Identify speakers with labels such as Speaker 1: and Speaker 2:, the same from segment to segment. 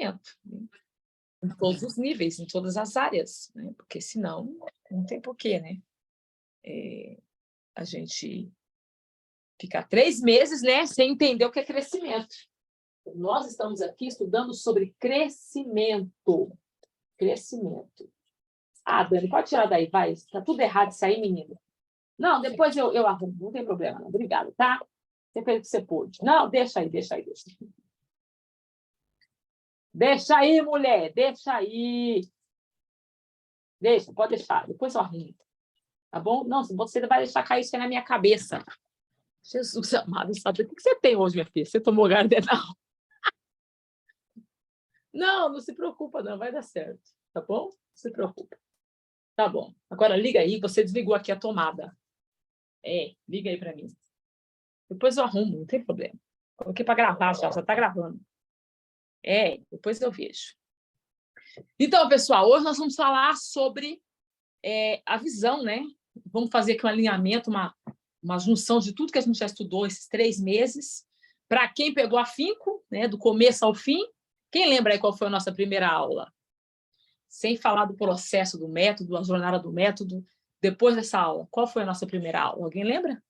Speaker 1: crescimento, né? Em todos os níveis, em todas as áreas, né? Porque senão não tem porquê, né? A gente ficar 3 meses, né, sem entender o que é crescimento. Nós estamos aqui estudando sobre crescimento. Crescimento. Ah, Dani, pode tirar daí, vai. Está tudo errado isso aí, menina. Não, depois eu arrumo, não tem problema, não. Obrigada, tá? Você fez o que você pôde. Não, deixa aí, deixa aí, deixa aí. Deixa aí, mulher, deixa aí. Deixa, pode deixar, depois eu arrumo. Tá bom? Não, você vai deixar cair isso aí na minha cabeça. Jesus amado, sabe o que você tem hoje, minha filha? Você tomou gardenal? Não, não se preocupa, não, vai dar certo. Tá bom? Não se preocupa. Tá bom. Agora liga aí, você desligou aqui a tomada. Liga aí para mim. Depois eu arrumo, não tem problema. Coloquei para gravar já está gravando. Depois eu vejo. Então, pessoal, hoje nós vamos falar sobre a visão, né? Vamos fazer aqui um alinhamento, uma junção de tudo que a gente já estudou esses 3 meses. Para quem pegou afinco, né, do começo ao fim, quem lembra aí qual foi a nossa primeira aula? Sem falar do processo do método, a jornada do método, depois dessa aula, qual foi a nossa primeira aula? Alguém lembra?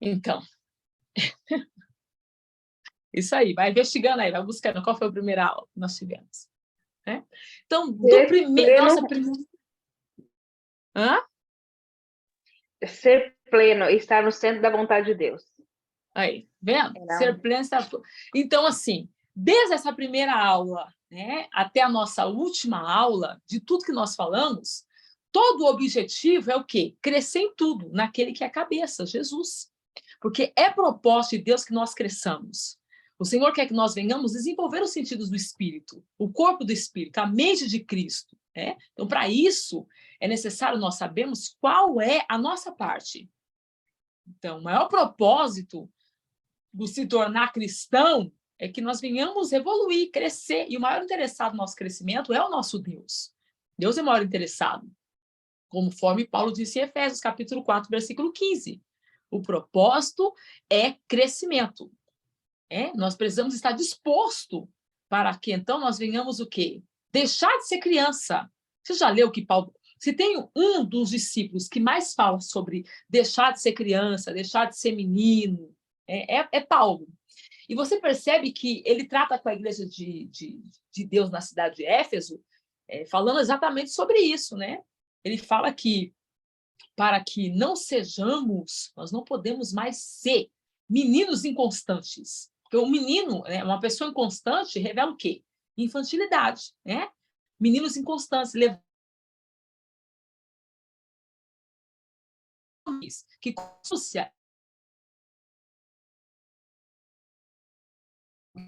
Speaker 1: Então, isso aí, vai investigando aí, vai buscando qual foi a primeira aula que nós tivemos. Né? Então, nossa primeira... Hã?
Speaker 2: Ser pleno, estar no centro da vontade de Deus.
Speaker 1: Aí, vendo? Ser pleno, estar... Então, assim, desde essa primeira aula, né, até a nossa última aula, de tudo que nós falamos, todo o objetivo é o quê? Crescer em tudo, naquele que é a cabeça, Jesus. Porque é propósito de Deus que nós cresçamos. O Senhor quer que nós venhamos desenvolver os sentidos do Espírito, o corpo do Espírito, a mente de Cristo. Né? Então, para isso, é necessário nós sabermos qual é a nossa parte. Então, o maior propósito do se tornar cristão é que nós venhamos evoluir, crescer. E o maior interessado no nosso crescimento é o nosso Deus. Deus é o maior interessado. Conforme Paulo disse em Efésios, capítulo 4, versículo 15. O propósito é crescimento. Nós precisamos estar disposto para que, então, nós venhamos o quê? Deixar de ser criança. Você já leu que Paulo... Se tem um dos discípulos que mais fala sobre deixar de ser criança, deixar de ser menino, é Paulo. E você percebe que ele trata com a igreja de Deus na cidade de Éfeso, falando exatamente sobre isso, né? Ele fala que para que não sejamos, nós não podemos mais ser meninos inconstantes. Porque o menino, né, uma pessoa inconstante, revela o quê? Infantilidade, né? Meninos inconstantes, que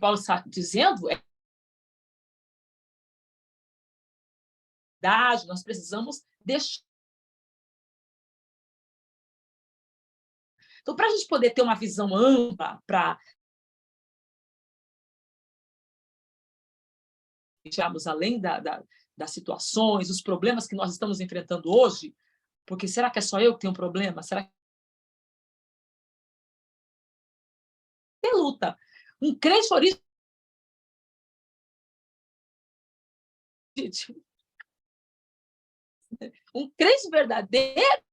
Speaker 1: Paulo está dizendo nós precisamos deixar. Então, para a gente poder ter uma visão ampla, para chegarmos além das situações, os problemas que nós estamos enfrentando hoje, porque será que é só eu que tenho um problema? Será que tem luta? Um crente original. Um crente verdadeiro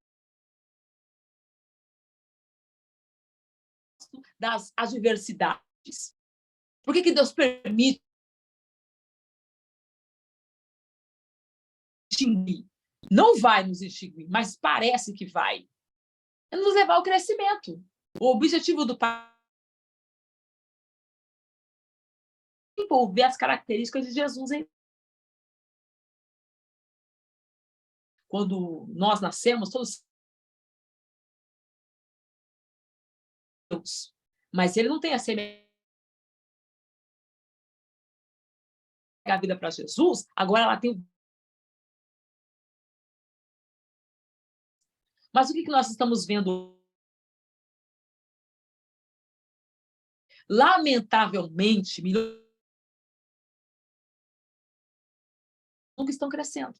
Speaker 1: das adversidades. Por que Deus permite extinguir? Não vai nos extinguir, mas parece que vai. É nos levar ao crescimento. O objetivo do Pai é envolver as características de Jesus. Quando nós nascemos, todos Deus, mas ele não tem a semelhança a vida para Jesus, agora ela tem. Mas o que nós estamos vendo? Lamentavelmente, milhões nunca estão crescendo.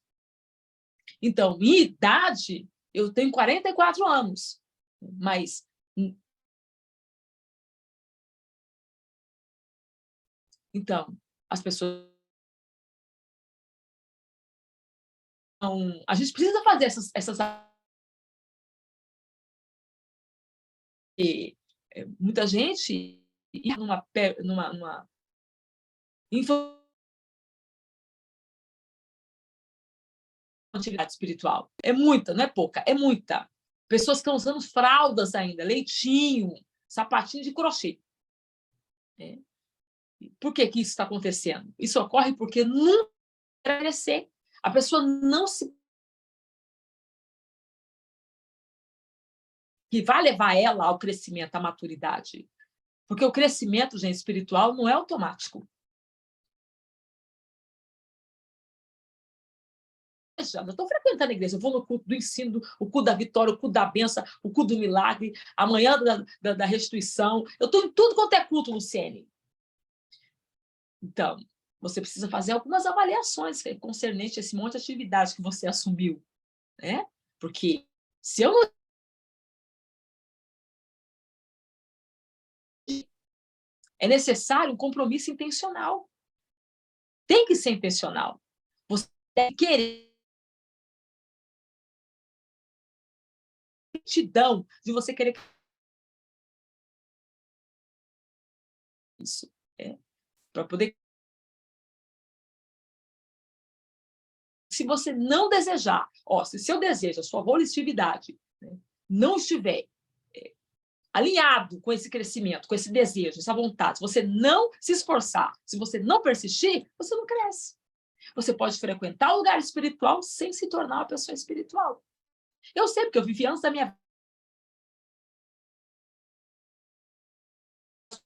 Speaker 1: Então, em idade, eu tenho 44 anos, mas Então, as pessoas... a gente precisa fazer essas muita gente numa infantilidade espiritual. É muita, não é pouca, é muita. Pessoas que estão usando fraldas ainda, leitinho, sapatinho de crochê. Por que isso está acontecendo? Isso ocorre porque nunca vai crescer. A pessoa não se... que vai levar ela ao crescimento, à maturidade. Porque o crescimento, gente, espiritual não é automático. Eu estou frequentando a igreja, eu vou no culto do ensino, o culto da vitória, o culto da bênção, o culto do milagre, amanhã da restituição. Eu estou em tudo quanto é culto, Luciene. Então, você precisa fazer algumas avaliações concernente a esse monte de atividades que você assumiu, né? Porque se eu não... é necessário um compromisso intencional. Tem que ser intencional. Você deve querer aptidão de você querer isso, para poder... Se você não desejar, se seu desejo, a sua volistividade, né, não estiver alinhado com esse crescimento, com esse desejo, essa vontade, se você não se esforçar, se você não persistir, você não cresce. Você pode frequentar o lugar espiritual sem se tornar uma pessoa espiritual. Eu sei, porque eu vivi anos da minha vida.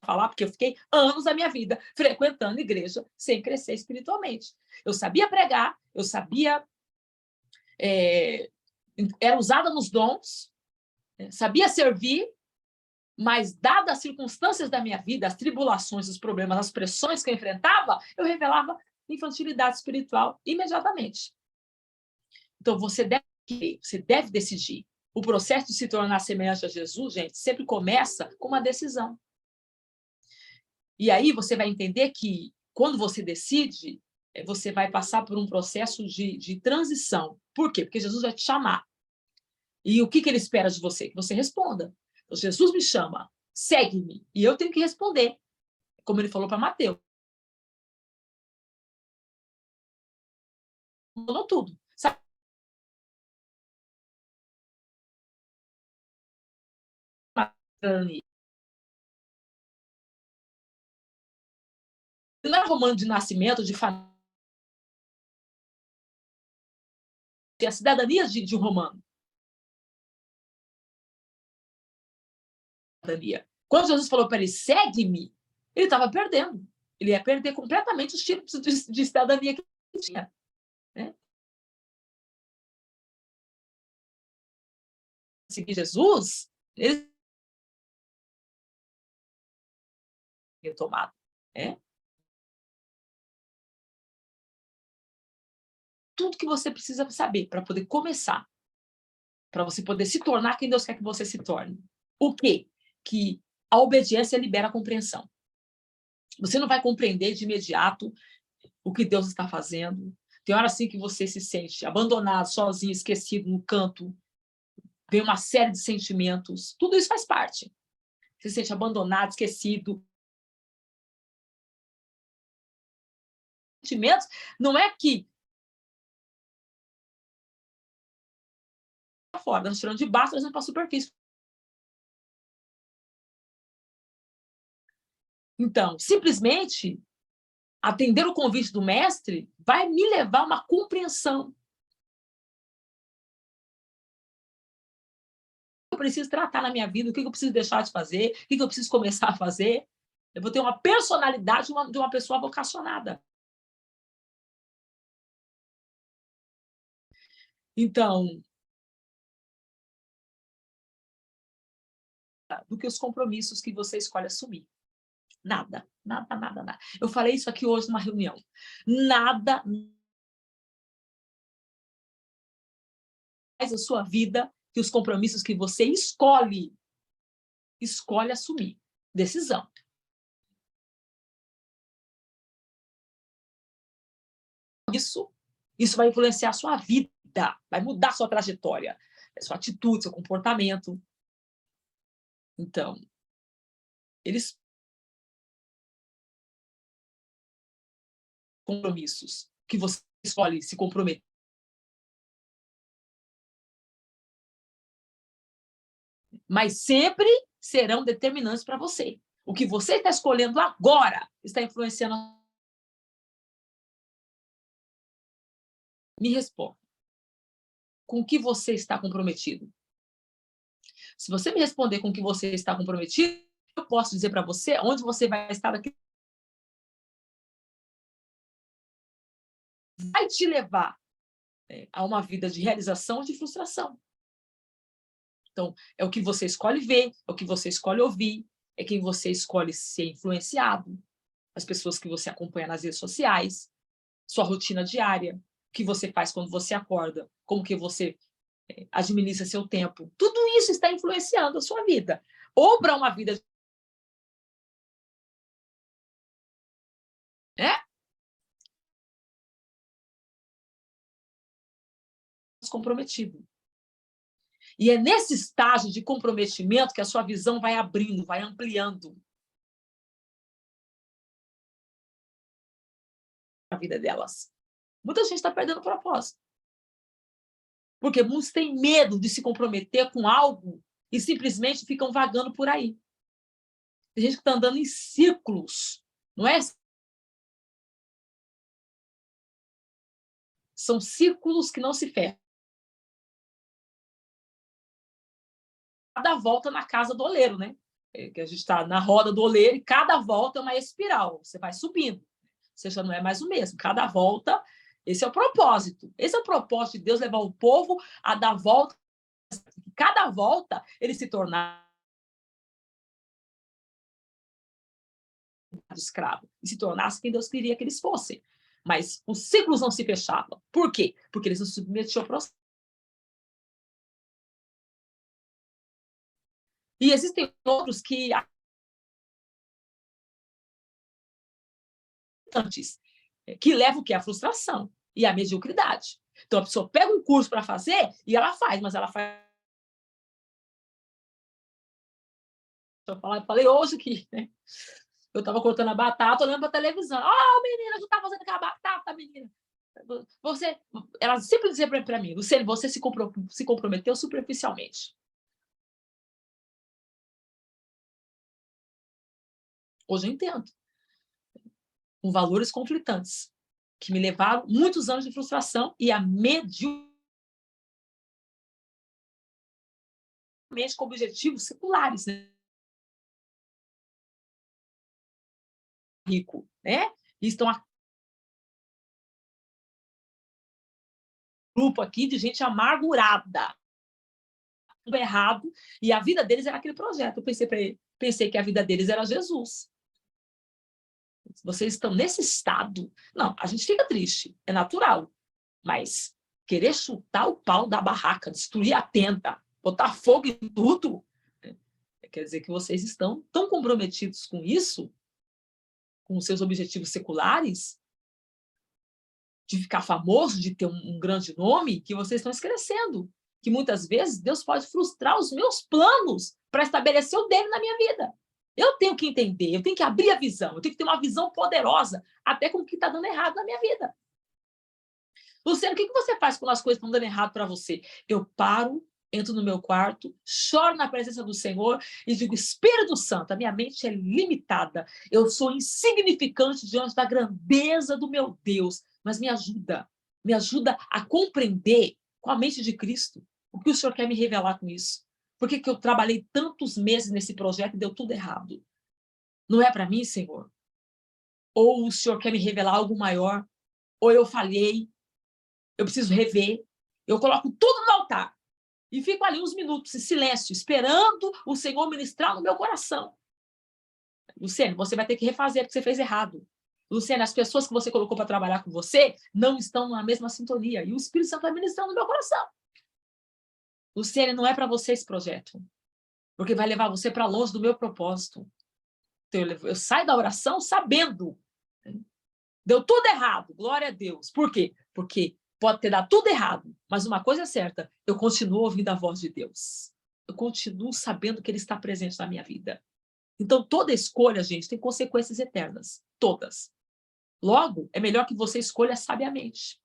Speaker 1: Falar, porque eu fiquei anos da minha vida frequentando igreja sem crescer espiritualmente. Eu sabia pregar, eu sabia... era usada nos dons, sabia servir, mas, dadas as circunstâncias da minha vida, as tribulações, os problemas, as pressões que eu enfrentava, eu revelava infantilidade espiritual imediatamente. Então, você deve decidir. O processo de se tornar semelhante a Jesus, gente, sempre começa com uma decisão. E aí você vai entender que, quando você decide, você vai passar por um processo de transição. Por quê? Porque Jesus vai te chamar. E o que ele espera de você? Que você responda. Então, Jesus me chama, segue-me, e eu tenho que responder, como ele falou para Mateus. Falou tudo. Sabe? Não é romano de nascimento, de família, a cidadania de um romano. Quando Jesus falou para ele, segue-me, ele estava perdendo. Ele ia perder completamente os tipos de cidadania que ele tinha. Né? Seguir Jesus, ele tinha tomado. Tudo que você precisa saber para poder começar, para você poder se tornar quem Deus quer que você se torne. O quê? Que a obediência libera a compreensão. Você não vai compreender de imediato o que Deus está fazendo. Tem hora assim que você se sente abandonado, sozinho, esquecido no canto. Vem uma série de sentimentos. Tudo isso faz parte. Você se sente abandonado, esquecido. Sentimentos não é que fora, nós tiramos de baixo, trazendo para a superfície. Então, simplesmente atender o convite do mestre vai me levar a uma compreensão. Eu preciso tratar na minha vida, o que eu preciso deixar de fazer, o que eu preciso começar a fazer. Eu vou ter uma personalidade de uma pessoa vocacionada. Então, do que os compromissos que você escolhe assumir. Nada, nada, nada, nada. Eu falei isso aqui hoje numa reunião. Nada mais a sua vida que os compromissos que você escolhe assumir. Decisão. isso vai influenciar a sua vida, vai mudar a sua trajetória, a sua atitude, seu comportamento. Então, eles compromissos que você escolhe se comprometer. Mas sempre serão determinantes para você. O que você está escolhendo agora está influenciando. Me responda. Com o que você está comprometido? Se você me responder com o que você está comprometido, eu posso dizer para você onde você vai estar daqui. Vai te levar a uma vida de realização ou de frustração. Então, é o que você escolhe ver, é o que você escolhe ouvir, é quem você escolhe ser influenciado, as pessoas que você acompanha nas redes sociais, sua rotina diária, o que você faz quando você acorda, como que você administra seu tempo. Tudo isso está influenciando a sua vida. Ou para uma vida comprometido. E é nesse estágio de comprometimento que a sua visão vai abrindo, vai ampliando a vida delas. Muita gente está perdendo o propósito. Porque muitos têm medo de se comprometer com algo e simplesmente ficam vagando por aí. Tem gente que está andando em círculos, não é? São círculos que não se fecham. Cada volta na casa do oleiro, né? Que a gente está na roda do oleiro e cada volta é uma espiral. Você vai subindo. Você já não é mais o mesmo. Cada volta, esse é o propósito. Esse é o propósito de Deus, levar o povo a dar volta. Cada volta, ele se tornar escravo e se tornasse quem Deus queria que eles fossem. Mas os ciclos não se fechavam. Por quê? Porque eles não se submetiam ao processo. E existem outros que antes que levam o quê? A frustração e a mediocridade. Então, a pessoa pega um curso para fazer e ela faz, mas ela faz. Eu falei hoje que, né? Eu estava cortando a batata, olhando para a televisão. Oh, menina, tu está fazendo aquela batata, menina. Ela sempre dizia para mim, Luciene, você se comprometeu superficialmente. Hoje eu entendo. Com valores conflitantes, que me levaram muitos anos de frustração e a mediocridade com objetivos seculares, né? Rico, né? E estão grupo aqui de gente amargurada, tudo errado, e a vida deles era aquele projeto. Eu pensei que a vida deles era Jesus. Vocês estão nesse estado. Não, a gente fica triste, é natural, mas querer chutar o pau da barraca, destruir a tenda, botar fogo em tudo, quer dizer que vocês estão tão comprometidos com isso, com os seus objetivos seculares, de ficar famoso, de ter um grande nome, que vocês estão esquecendo que muitas vezes Deus pode frustrar os meus planos para estabelecer o dele na minha vida. Eu tenho que entender, eu tenho que abrir a visão, eu tenho que ter uma visão poderosa, até com o que está dando errado na minha vida. Luciano, o que você faz quando as coisas estão dando errado para você? Eu paro, entro no meu quarto, choro na presença do Senhor e digo, Espírito Santo, a minha mente é limitada, eu sou insignificante diante da grandeza do meu Deus, mas me ajuda a compreender com a mente de Cristo o que o Senhor quer me revelar com isso. Por que eu trabalhei tantos meses nesse projeto e deu tudo errado? Não é para mim, Senhor? Ou o Senhor quer me revelar algo maior? Ou eu falhei? Eu preciso rever? Eu coloco tudo no altar e fico ali uns minutos em silêncio, esperando o Senhor ministrar no meu coração. Luciene, você vai ter que refazer porque você fez errado. Luciene, as pessoas que você colocou para trabalhar com você não estão na mesma sintonia. E o Espírito Santo vai ministrando no meu coração. Luciene, não é para você esse projeto, porque vai levar você para longe do meu propósito. Então, eu saio da oração sabendo Deu tudo errado, glória a Deus. Por quê? Porque pode ter dado tudo errado, mas uma coisa é certa, eu continuo ouvindo a voz de Deus. Eu continuo sabendo que Ele está presente na minha vida. Então, toda escolha, gente, tem consequências eternas. Todas. Logo, é melhor que você escolha sabiamente.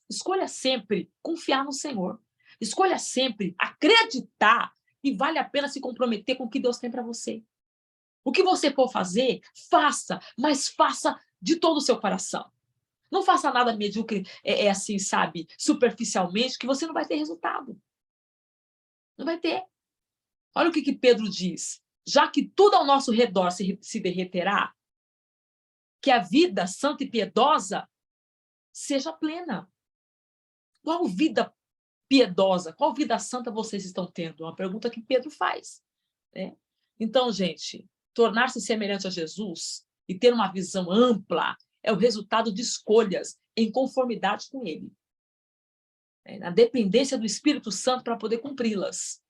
Speaker 1: Escolha sempre confiar no Senhor. Escolha sempre acreditar que vale a pena se comprometer com o que Deus tem para você. O que você for fazer, faça, mas faça de todo o seu coração. Não faça nada medíocre, assim, sabe, superficialmente, que você não vai ter resultado. Não vai ter. Olha o que Pedro diz. Já que tudo ao nosso redor se derreterá, que a vida santa e piedosa seja plena. Qual vida piedosa, qual vida santa vocês estão tendo? É uma pergunta que Pedro faz. Né? Então, gente, tornar-se semelhante a Jesus e ter uma visão ampla é o resultado de escolhas em conformidade com Ele. Na dependência do Espírito Santo para poder cumpri-las.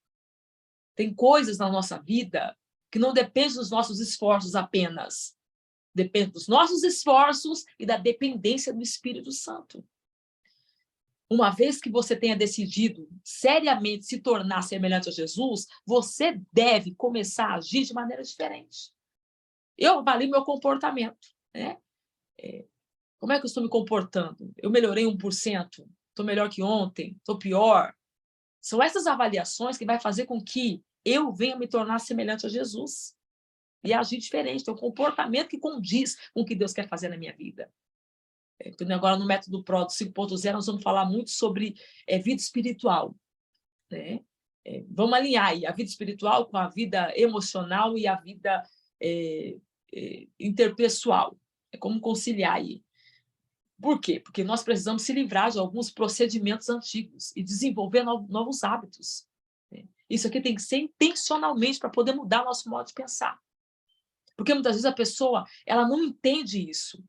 Speaker 1: Tem coisas na nossa vida que não dependem dos nossos esforços apenas. Depende dos nossos esforços e da dependência do Espírito Santo. Uma vez que você tenha decidido seriamente se tornar semelhante a Jesus, você deve começar a agir de maneira diferente. Eu avalio meu comportamento. Né? Como é que eu estou me comportando? Eu melhorei 1%? Estou melhor que ontem? Estou pior? São essas avaliações que vai fazer com que eu venha me tornar semelhante a Jesus e agir diferente, ter um comportamento que condiz com o que Deus quer fazer na minha vida. Agora, no método PRO 5.0, nós vamos falar muito sobre vida espiritual. Né? Vamos alinhar aí a vida espiritual com a vida emocional e a vida interpessoal. É como conciliar aí. Por quê? Porque nós precisamos se livrar de alguns procedimentos antigos e desenvolver novos hábitos. Né? Isso aqui tem que ser intencionalmente para poder mudar o nosso modo de pensar. Porque muitas vezes a pessoa ela não entende isso.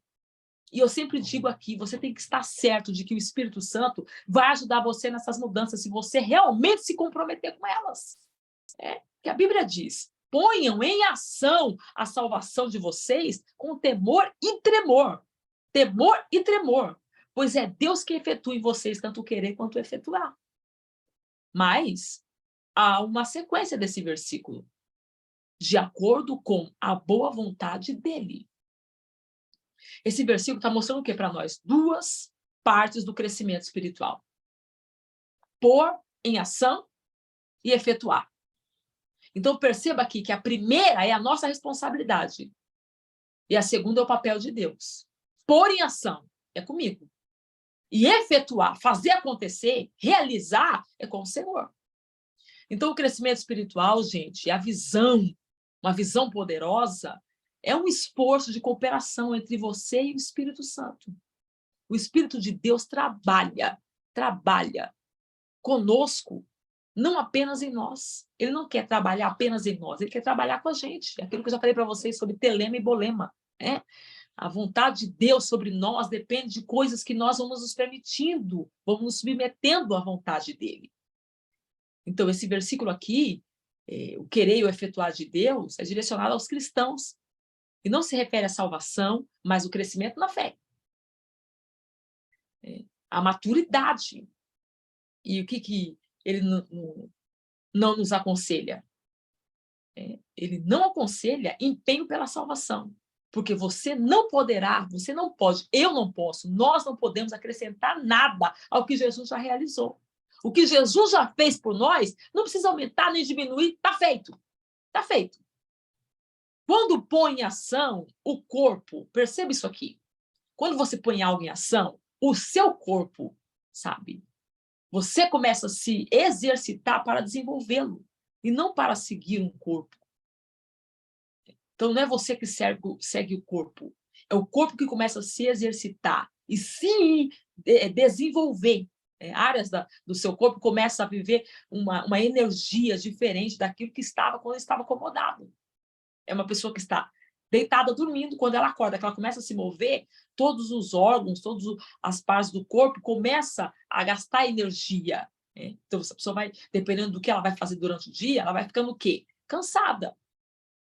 Speaker 1: E eu sempre digo aqui, você tem que estar certo de que o Espírito Santo vai ajudar você nessas mudanças, se você realmente se comprometer com elas. Que a Bíblia diz, ponham em ação a salvação de vocês com temor e tremor. Temor e tremor. Pois é Deus que efetua em vocês tanto o querer quanto o efetuar. Mas há uma sequência desse versículo. De acordo com a boa vontade dele. Esse versículo está mostrando o que para nós? Duas partes do crescimento espiritual. Pôr em ação e efetuar. Então, perceba aqui que a primeira é a nossa responsabilidade. E a segunda é o papel de Deus. Pôr em ação é comigo. E efetuar, fazer acontecer, realizar, é com o Senhor. Então, o crescimento espiritual, gente, é a visão, uma visão poderosa, é um esforço de cooperação entre você e o Espírito Santo. O Espírito de Deus trabalha conosco, não apenas em nós. Ele não quer trabalhar apenas em nós, ele quer trabalhar com a gente. Aquilo que eu já falei para vocês sobre telema e bolema. Né? A vontade de Deus sobre nós depende de coisas que nós vamos nos permitindo, vamos nos submetendo à vontade dele. Então, esse versículo aqui, o querer e o efetuar de Deus, é direcionado aos cristãos. E não se refere à salvação, mas o crescimento na fé. A maturidade. E o que ele não nos aconselha? Ele não aconselha empenho pela salvação. Porque você não poderá, você não pode, eu não posso, nós não podemos acrescentar nada ao que Jesus já realizou. O que Jesus já fez por nós, não precisa aumentar nem diminuir, está feito. Está feito. Quando põe em ação o corpo, perceba isso aqui. Quando você põe algo em ação, o seu corpo, sabe? Você começa a se exercitar para desenvolvê-lo e não para seguir um corpo. Então, não é você que segue o corpo. É o corpo que começa a se exercitar e se desenvolver. Áreas do seu corpo começam a viver uma energia diferente daquilo que estava quando estava acomodado. É uma pessoa que está deitada, dormindo, quando ela acorda, que ela começa a se mover, todos os órgãos, todas as partes do corpo começam a gastar energia. Então, essa pessoa vai, dependendo do que ela vai fazer durante o dia, ela vai ficando o quê? Cansada.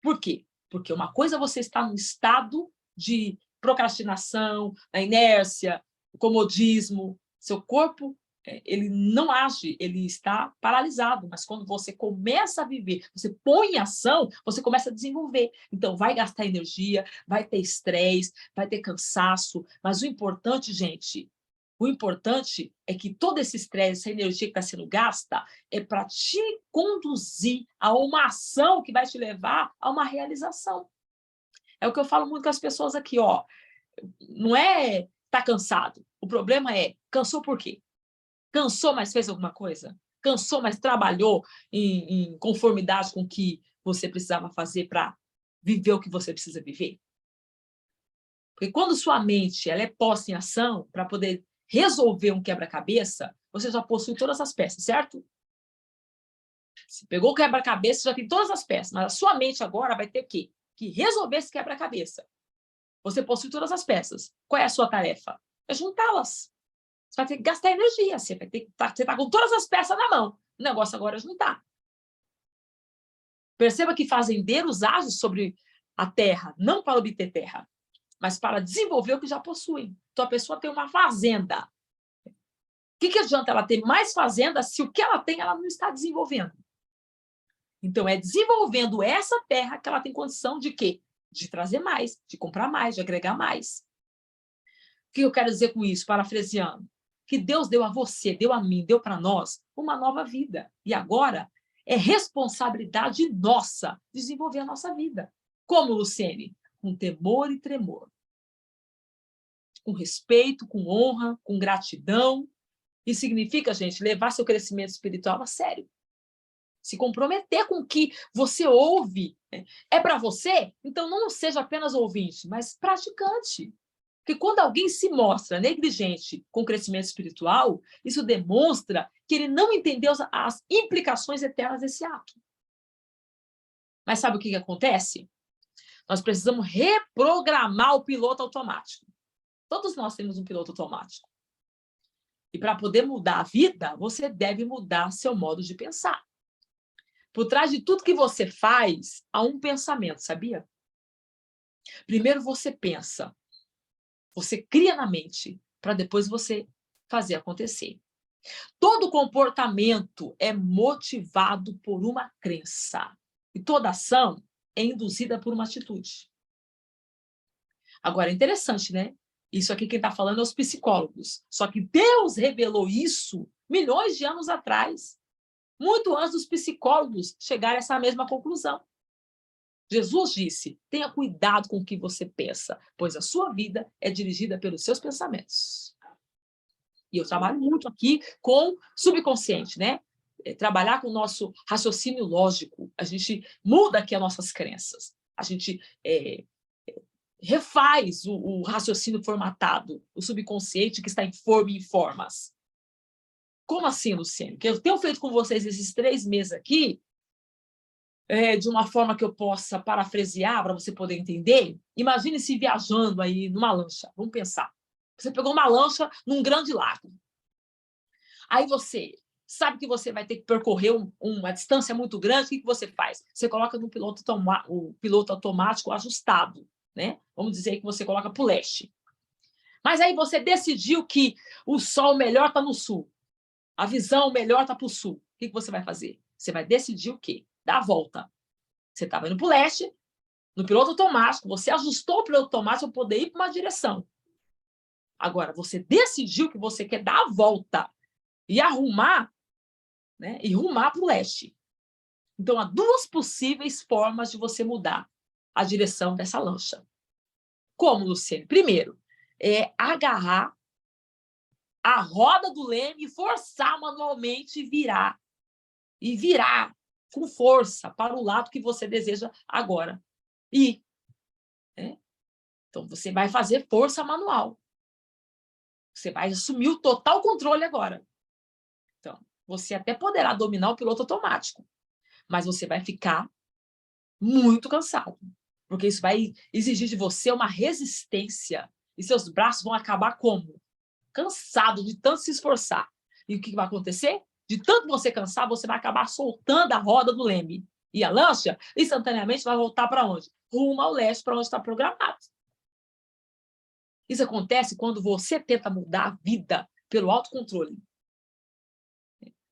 Speaker 1: Por quê? Porque uma coisa é você estar num estado de procrastinação, na inércia, o comodismo. Seu corpo, ele não age, ele está paralisado, mas quando você começa a viver, você põe em ação, você começa a desenvolver. Então, vai gastar energia, vai ter estresse, vai ter cansaço, mas o importante, gente, o importante é que todo esse estresse, essa energia que está sendo gasta, é para te conduzir a uma ação que vai te levar a uma realização. É o que eu falo muito com as pessoas aqui, ó. Não é estar cansado. O problema é, cansou por quê? Cansou, mas fez alguma coisa? Cansou, mas trabalhou em conformidade com o que você precisava fazer para viver o que você precisa viver? Porque quando sua mente ela é posta em ação para poder resolver um quebra-cabeça, você já possui todas as peças, certo? Se pegou o quebra-cabeça, já tem todas as peças, mas a sua mente agora vai ter o quê? Que resolver esse quebra-cabeça. Você possui todas as peças. Qual é a sua tarefa? É juntá-las. Você vai ter que gastar energia, você está com todas as peças na mão. O negócio agora é juntar. Perceba que fazendeiros agem sobre a terra, não para obter terra, mas para desenvolver o que já possuem. Então, a pessoa tem uma fazenda. O que adianta ela ter mais fazenda se o que ela tem, ela não está desenvolvendo? Então, é desenvolvendo essa terra que ela tem condição de quê? De trazer mais, de comprar mais, de agregar mais. O que eu quero dizer com isso, parafraseando? Que Deus deu a você, deu a mim, deu para nós uma nova vida. E agora é responsabilidade nossa desenvolver a nossa vida. Como, Luciene? Com temor e tremor. Com respeito, com honra, com gratidão. Isso significa, gente, levar seu crescimento espiritual a sério. Se comprometer com o que você ouve. É para você? Então não seja apenas ouvinte, mas praticante. Porque quando alguém se mostra negligente com o crescimento espiritual, isso demonstra que ele não entendeu as implicações eternas desse ato. Mas sabe o que acontece? Nós precisamos reprogramar o piloto automático. Todos nós temos um piloto automático. E para poder mudar a vida, você deve mudar seu modo de pensar. Por trás de tudo que você faz, há um pensamento, sabia? Primeiro você pensa, você cria na mente, para depois você fazer acontecer. Todo comportamento é motivado por uma crença. E toda ação é induzida por uma atitude. Agora, é interessante, né? Isso aqui quem está falando é os psicólogos. Só que Deus revelou isso milhões de anos atrás. Muito antes dos psicólogos chegarem a essa mesma conclusão. Jesus disse, tenha cuidado com o que você pensa, pois a sua vida é dirigida pelos seus pensamentos. E eu trabalho muito aqui com subconsciente, né? Trabalhar com o nosso raciocínio lógico. A gente muda aqui as nossas crenças. A gente refaz o raciocínio formatado, o subconsciente que está em forma e em formas. Como assim, Luciene? Que eu tenho feito com vocês esses 3 meses aqui, de uma forma que eu possa parafrasear para você poder entender. Imagine-se viajando aí numa lancha. Vamos pensar. Você pegou uma lancha num grande lago. Aí você sabe que você vai ter que percorrer uma distância muito grande. O que você faz? Você coloca no o piloto automático ajustado, né? Vamos dizer que você coloca para o leste. Mas aí você decidiu que o sol melhor está no sul. A visão melhor está para o sul. O que você vai fazer? Você vai decidir o quê? Dar a volta. Você estava indo para o leste, no piloto automático, você ajustou o piloto automático para poder ir para uma direção. Agora, você decidiu que você quer dar a volta e arrumar, né? E rumar para o leste. Então, há 2 possíveis formas de você mudar a direção dessa lancha. Como, Luciene? Primeiro, agarrar a roda do leme e forçar manualmente e virar. E virar com força para o lado que você deseja agora. Então, você vai fazer força manual. Você vai assumir o total controle agora. Então, você até poderá dominar o piloto automático, mas você vai ficar muito cansado, porque isso vai exigir de você uma resistência e seus braços vão acabar como? Cansado de tanto se esforçar. E o que vai acontecer? De tanto você cansar, você vai acabar soltando a roda do leme. E a lancha, instantaneamente, vai voltar para onde? Rumo ao leste, para onde está programado. Isso acontece quando você tenta mudar a vida pelo autocontrole.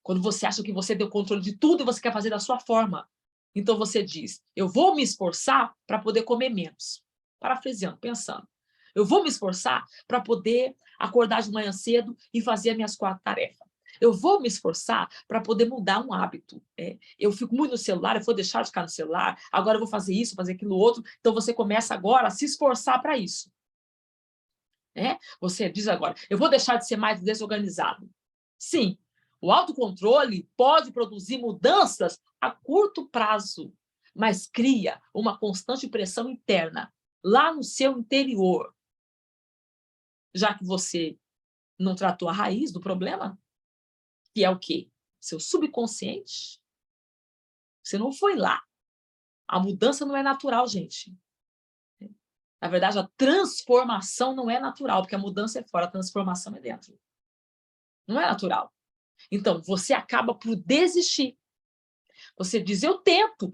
Speaker 1: Quando você acha que você tem o controle de tudo e você quer fazer da sua forma. Então você diz, eu vou me esforçar para poder comer menos. Parafraseando, pensando. Eu vou me esforçar para poder acordar de manhã cedo e fazer as minhas 4 tarefas. Eu vou me esforçar para poder mudar um hábito. Eu fico muito no celular, eu vou deixar de ficar no celular, agora eu vou fazer isso, fazer aquilo outro. Então você começa agora a se esforçar para isso. Você diz agora, eu vou deixar de ser mais desorganizado. Sim, o autocontrole pode produzir mudanças a curto prazo, mas cria uma constante pressão interna, lá no seu interior. Já que você não tratou a raiz do problema, que é o quê? Seu subconsciente. Você não foi lá. A mudança não é natural, gente. Na verdade, a transformação não é natural, porque a mudança é fora, a transformação é dentro. Não é natural. Então, você acaba por desistir. Você diz, eu tento,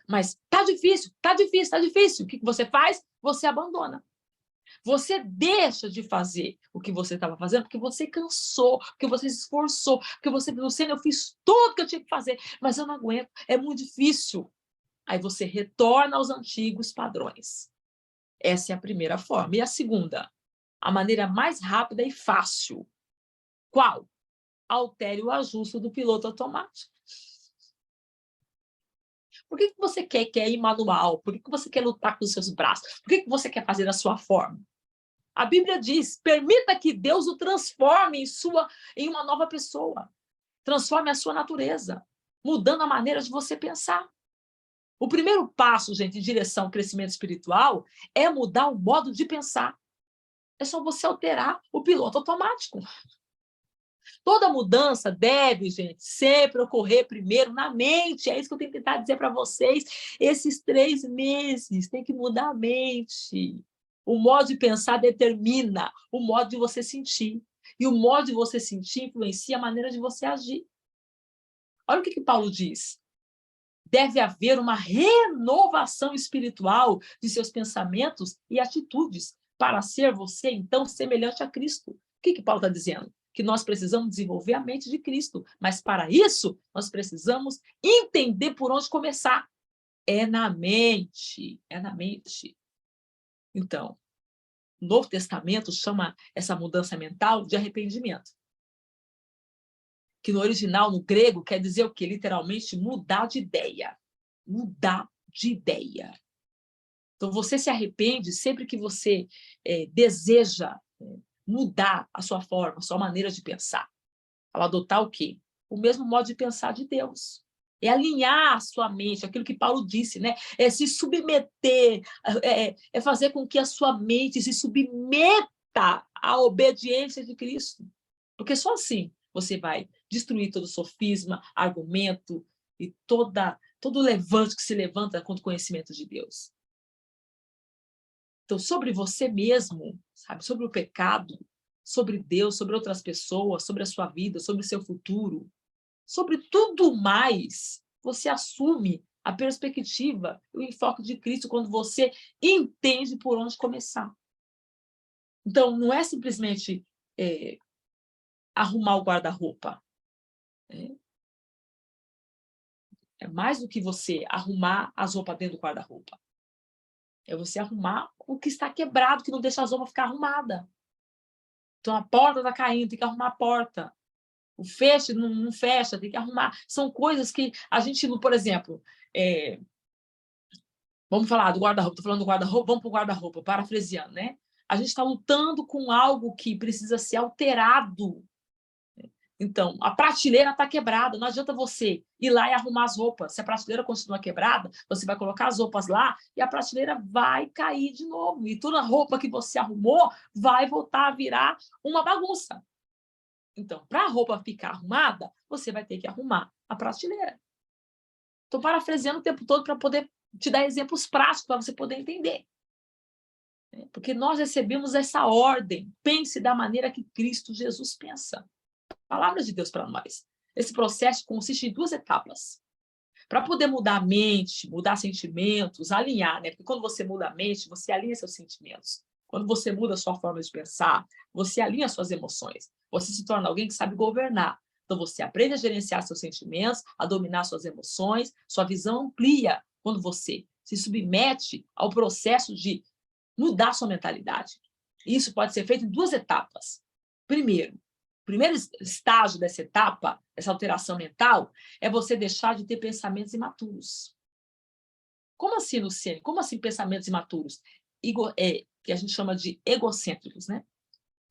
Speaker 1: mas tá difícil. O que você faz? Você abandona. Você deixa de fazer o que você estava fazendo porque você cansou, porque você se esforçou, porque você pensou, eu fiz tudo que eu tinha que fazer, mas eu não aguento, é muito difícil. Aí você retorna aos antigos padrões. Essa é a primeira forma. E a segunda? A maneira mais rápida e fácil. Qual? Altere o ajuste do piloto automático. Por que você quer ir manual? Por que você quer lutar com os seus braços? Por que você quer fazer da sua forma? A Bíblia diz, permita que Deus o transforme em uma nova pessoa. Transforme a sua natureza, mudando a maneira de você pensar. O primeiro passo, gente, em direção ao crescimento espiritual é mudar o modo de pensar. É só você alterar o piloto automático. Toda mudança deve, gente, sempre ocorrer primeiro na mente. É isso que eu tenho que tentar dizer para vocês. Esses 3 meses tem que mudar a mente. O modo de pensar determina o modo de você sentir. E o modo de você sentir influencia a maneira de você agir. Olha o que Paulo diz. Deve haver uma renovação espiritual de seus pensamentos e atitudes para ser você, então, semelhante a Cristo. O que Paulo está dizendo? Que nós precisamos desenvolver a mente de Cristo, mas para isso nós precisamos entender por onde começar. É na mente. Então, o Novo Testamento chama essa mudança mental de arrependimento. Que no original, no grego, quer dizer o quê? Literalmente, mudar de ideia. Mudar de ideia. Então, você se arrepende sempre que você deseja mudar a sua forma, a sua maneira de pensar. Ao adotar o quê? O mesmo modo de pensar de Deus. É alinhar a sua mente, aquilo que Paulo disse, né? É se submeter, é fazer com que a sua mente se submeta à obediência de Cristo. Porque só assim você vai destruir todo sofisma, argumento e todo levante que se levanta contra o conhecimento de Deus. Então, sobre você mesmo, sabe? Sobre o pecado, sobre Deus, sobre outras pessoas, sobre a sua vida, sobre o seu futuro, sobre tudo mais, você assume a perspectiva, o enfoque de Cristo quando você entende por onde começar. Então, não é simplesmente arrumar o guarda-roupa. É mais do que você arrumar as roupas dentro do guarda-roupa. É você arrumar o que está quebrado, que não deixa as roupas ficar arrumadas. Então, a porta está caindo, tem que arrumar a porta. O fecho não fecha, tem que arrumar. São coisas que a gente, por exemplo, vamos falar do guarda-roupa, estou falando do guarda-roupa, vamos para o guarda-roupa, parafraseando, né? A gente está lutando com algo que precisa ser alterado. Então, a prateleira está quebrada, não adianta você ir lá e arrumar as roupas. Se a prateleira continua quebrada, você vai colocar as roupas lá e a prateleira vai cair de novo. E toda a roupa que você arrumou vai voltar a virar uma bagunça. Então, para a roupa ficar arrumada, você vai ter que arrumar a prateleira. Estou parafraseando o tempo todo para poder te dar exemplos práticos para você poder entender. Porque nós recebemos essa ordem. Pense da maneira que Cristo Jesus pensa. Palavra de Deus para nós. Esse processo consiste em 2 etapas. Para poder mudar a mente, mudar sentimentos, alinhar, né? Porque quando você muda a mente, você alinha seus sentimentos. Quando você muda a sua forma de pensar, você alinha suas emoções. Você se torna alguém que sabe governar. Então, você aprende a gerenciar seus sentimentos, a dominar suas emoções, sua visão amplia quando você se submete ao processo de mudar sua mentalidade. Isso pode ser feito em 2 etapas. Primeiro, o primeiro estágio dessa etapa, essa alteração mental, é você deixar de ter pensamentos imaturos. Como assim, Luciene? Como assim pensamentos imaturos? Que a gente chama de egocêntricos, né?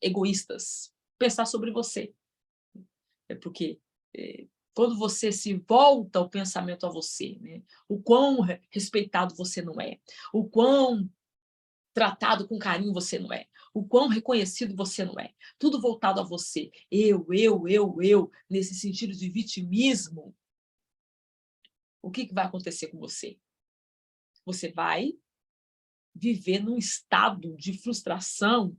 Speaker 1: Egoístas. Pensar sobre você. É porque quando você se volta o pensamento a você, né? O quão respeitado você não é, o quão tratado com carinho você não é, o quão reconhecido você não é, tudo voltado a você, eu, nesse sentido de vitimismo, o que vai acontecer com você? Você vai viver num estado de frustração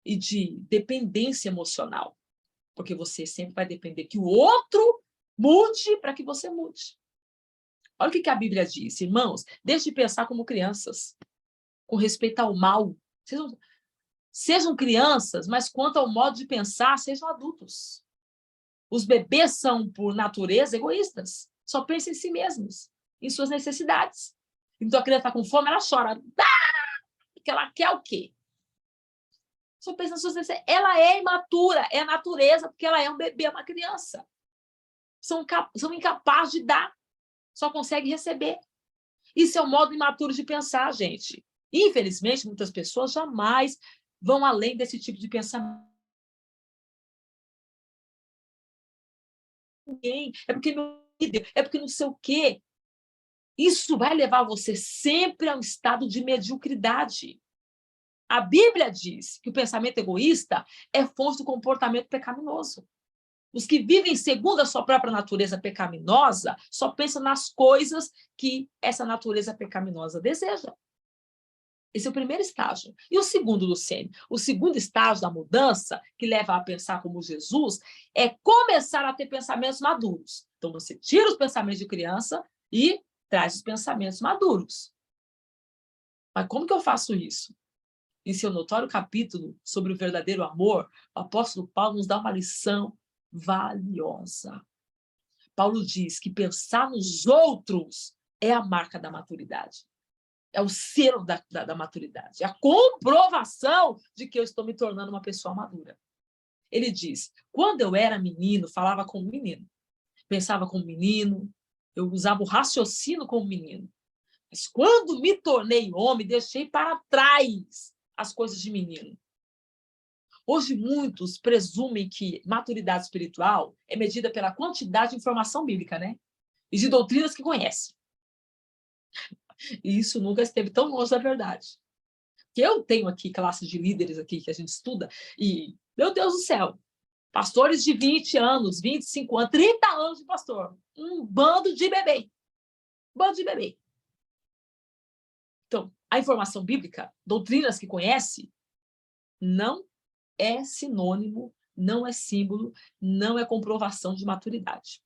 Speaker 1: e de dependência emocional, porque você sempre vai depender que o outro mude para que você mude. Olha o que a Bíblia diz, irmãos, deixe de pensar como crianças, com respeito ao mal. Sejam crianças, mas quanto ao modo de pensar, sejam adultos. Os bebês são, por natureza, egoístas. Só pensam em si mesmos, em suas necessidades. Então, a criança está com fome, ela chora. Porque ela quer o quê? Só pensa nas suas necessidades. Ela é imatura, é a natureza, porque ela é um bebê, uma criança. São incapazes de dar, só conseguem receber. Isso é um modo imaturo de pensar, gente. Infelizmente, muitas pessoas jamais vão além desse tipo de pensamento. É porque meu líder, é porque não sei o quê. Isso vai levar você sempre a um estado de mediocridade. A Bíblia diz que o pensamento egoísta é fonte do comportamento pecaminoso. Os que vivem segundo a sua própria natureza pecaminosa só pensam nas coisas que essa natureza pecaminosa deseja. Esse é o primeiro estágio. E o segundo, Luciene? O segundo estágio da mudança, que leva a pensar como Jesus, é começar a ter pensamentos maduros. Então, você tira os pensamentos de criança e traz os pensamentos maduros. Mas como que eu faço isso? Em seu notório capítulo sobre o verdadeiro amor, o apóstolo Paulo nos dá uma lição valiosa. Paulo diz que pensar nos outros é a marca da maturidade. É o selo da maturidade. É a comprovação de que eu estou me tornando uma pessoa madura. Ele diz, quando eu era menino, falava como menino. Pensava como menino, eu usava o raciocínio como menino. Mas quando me tornei homem, deixei para trás as coisas de menino. Hoje, muitos presumem que maturidade espiritual é medida pela quantidade de informação bíblica, né? E de doutrinas que conhecem. E isso nunca esteve tão longe da verdade. Que eu tenho aqui classes de líderes aqui que a gente estuda e, meu Deus do céu, pastores de 20 anos, 25 anos, 30 anos de pastor. Um bando de bebê. Bando de bebê. Então, a informação bíblica, doutrinas que conhece, não é sinônimo, não é símbolo, não é comprovação de maturidade.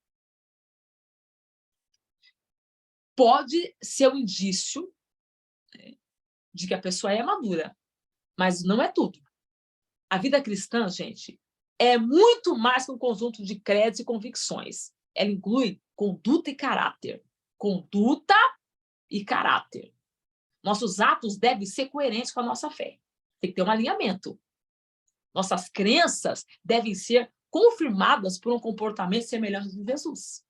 Speaker 1: Pode ser um indício de que a pessoa é madura, mas não é tudo. A vida cristã, gente, é muito mais que um conjunto de credos e convicções. Ela inclui conduta e caráter. Conduta e caráter. Nossos atos devem ser coerentes com a nossa fé. Tem que ter um alinhamento. Nossas crenças devem ser confirmadas por um comportamento semelhante de Jesus.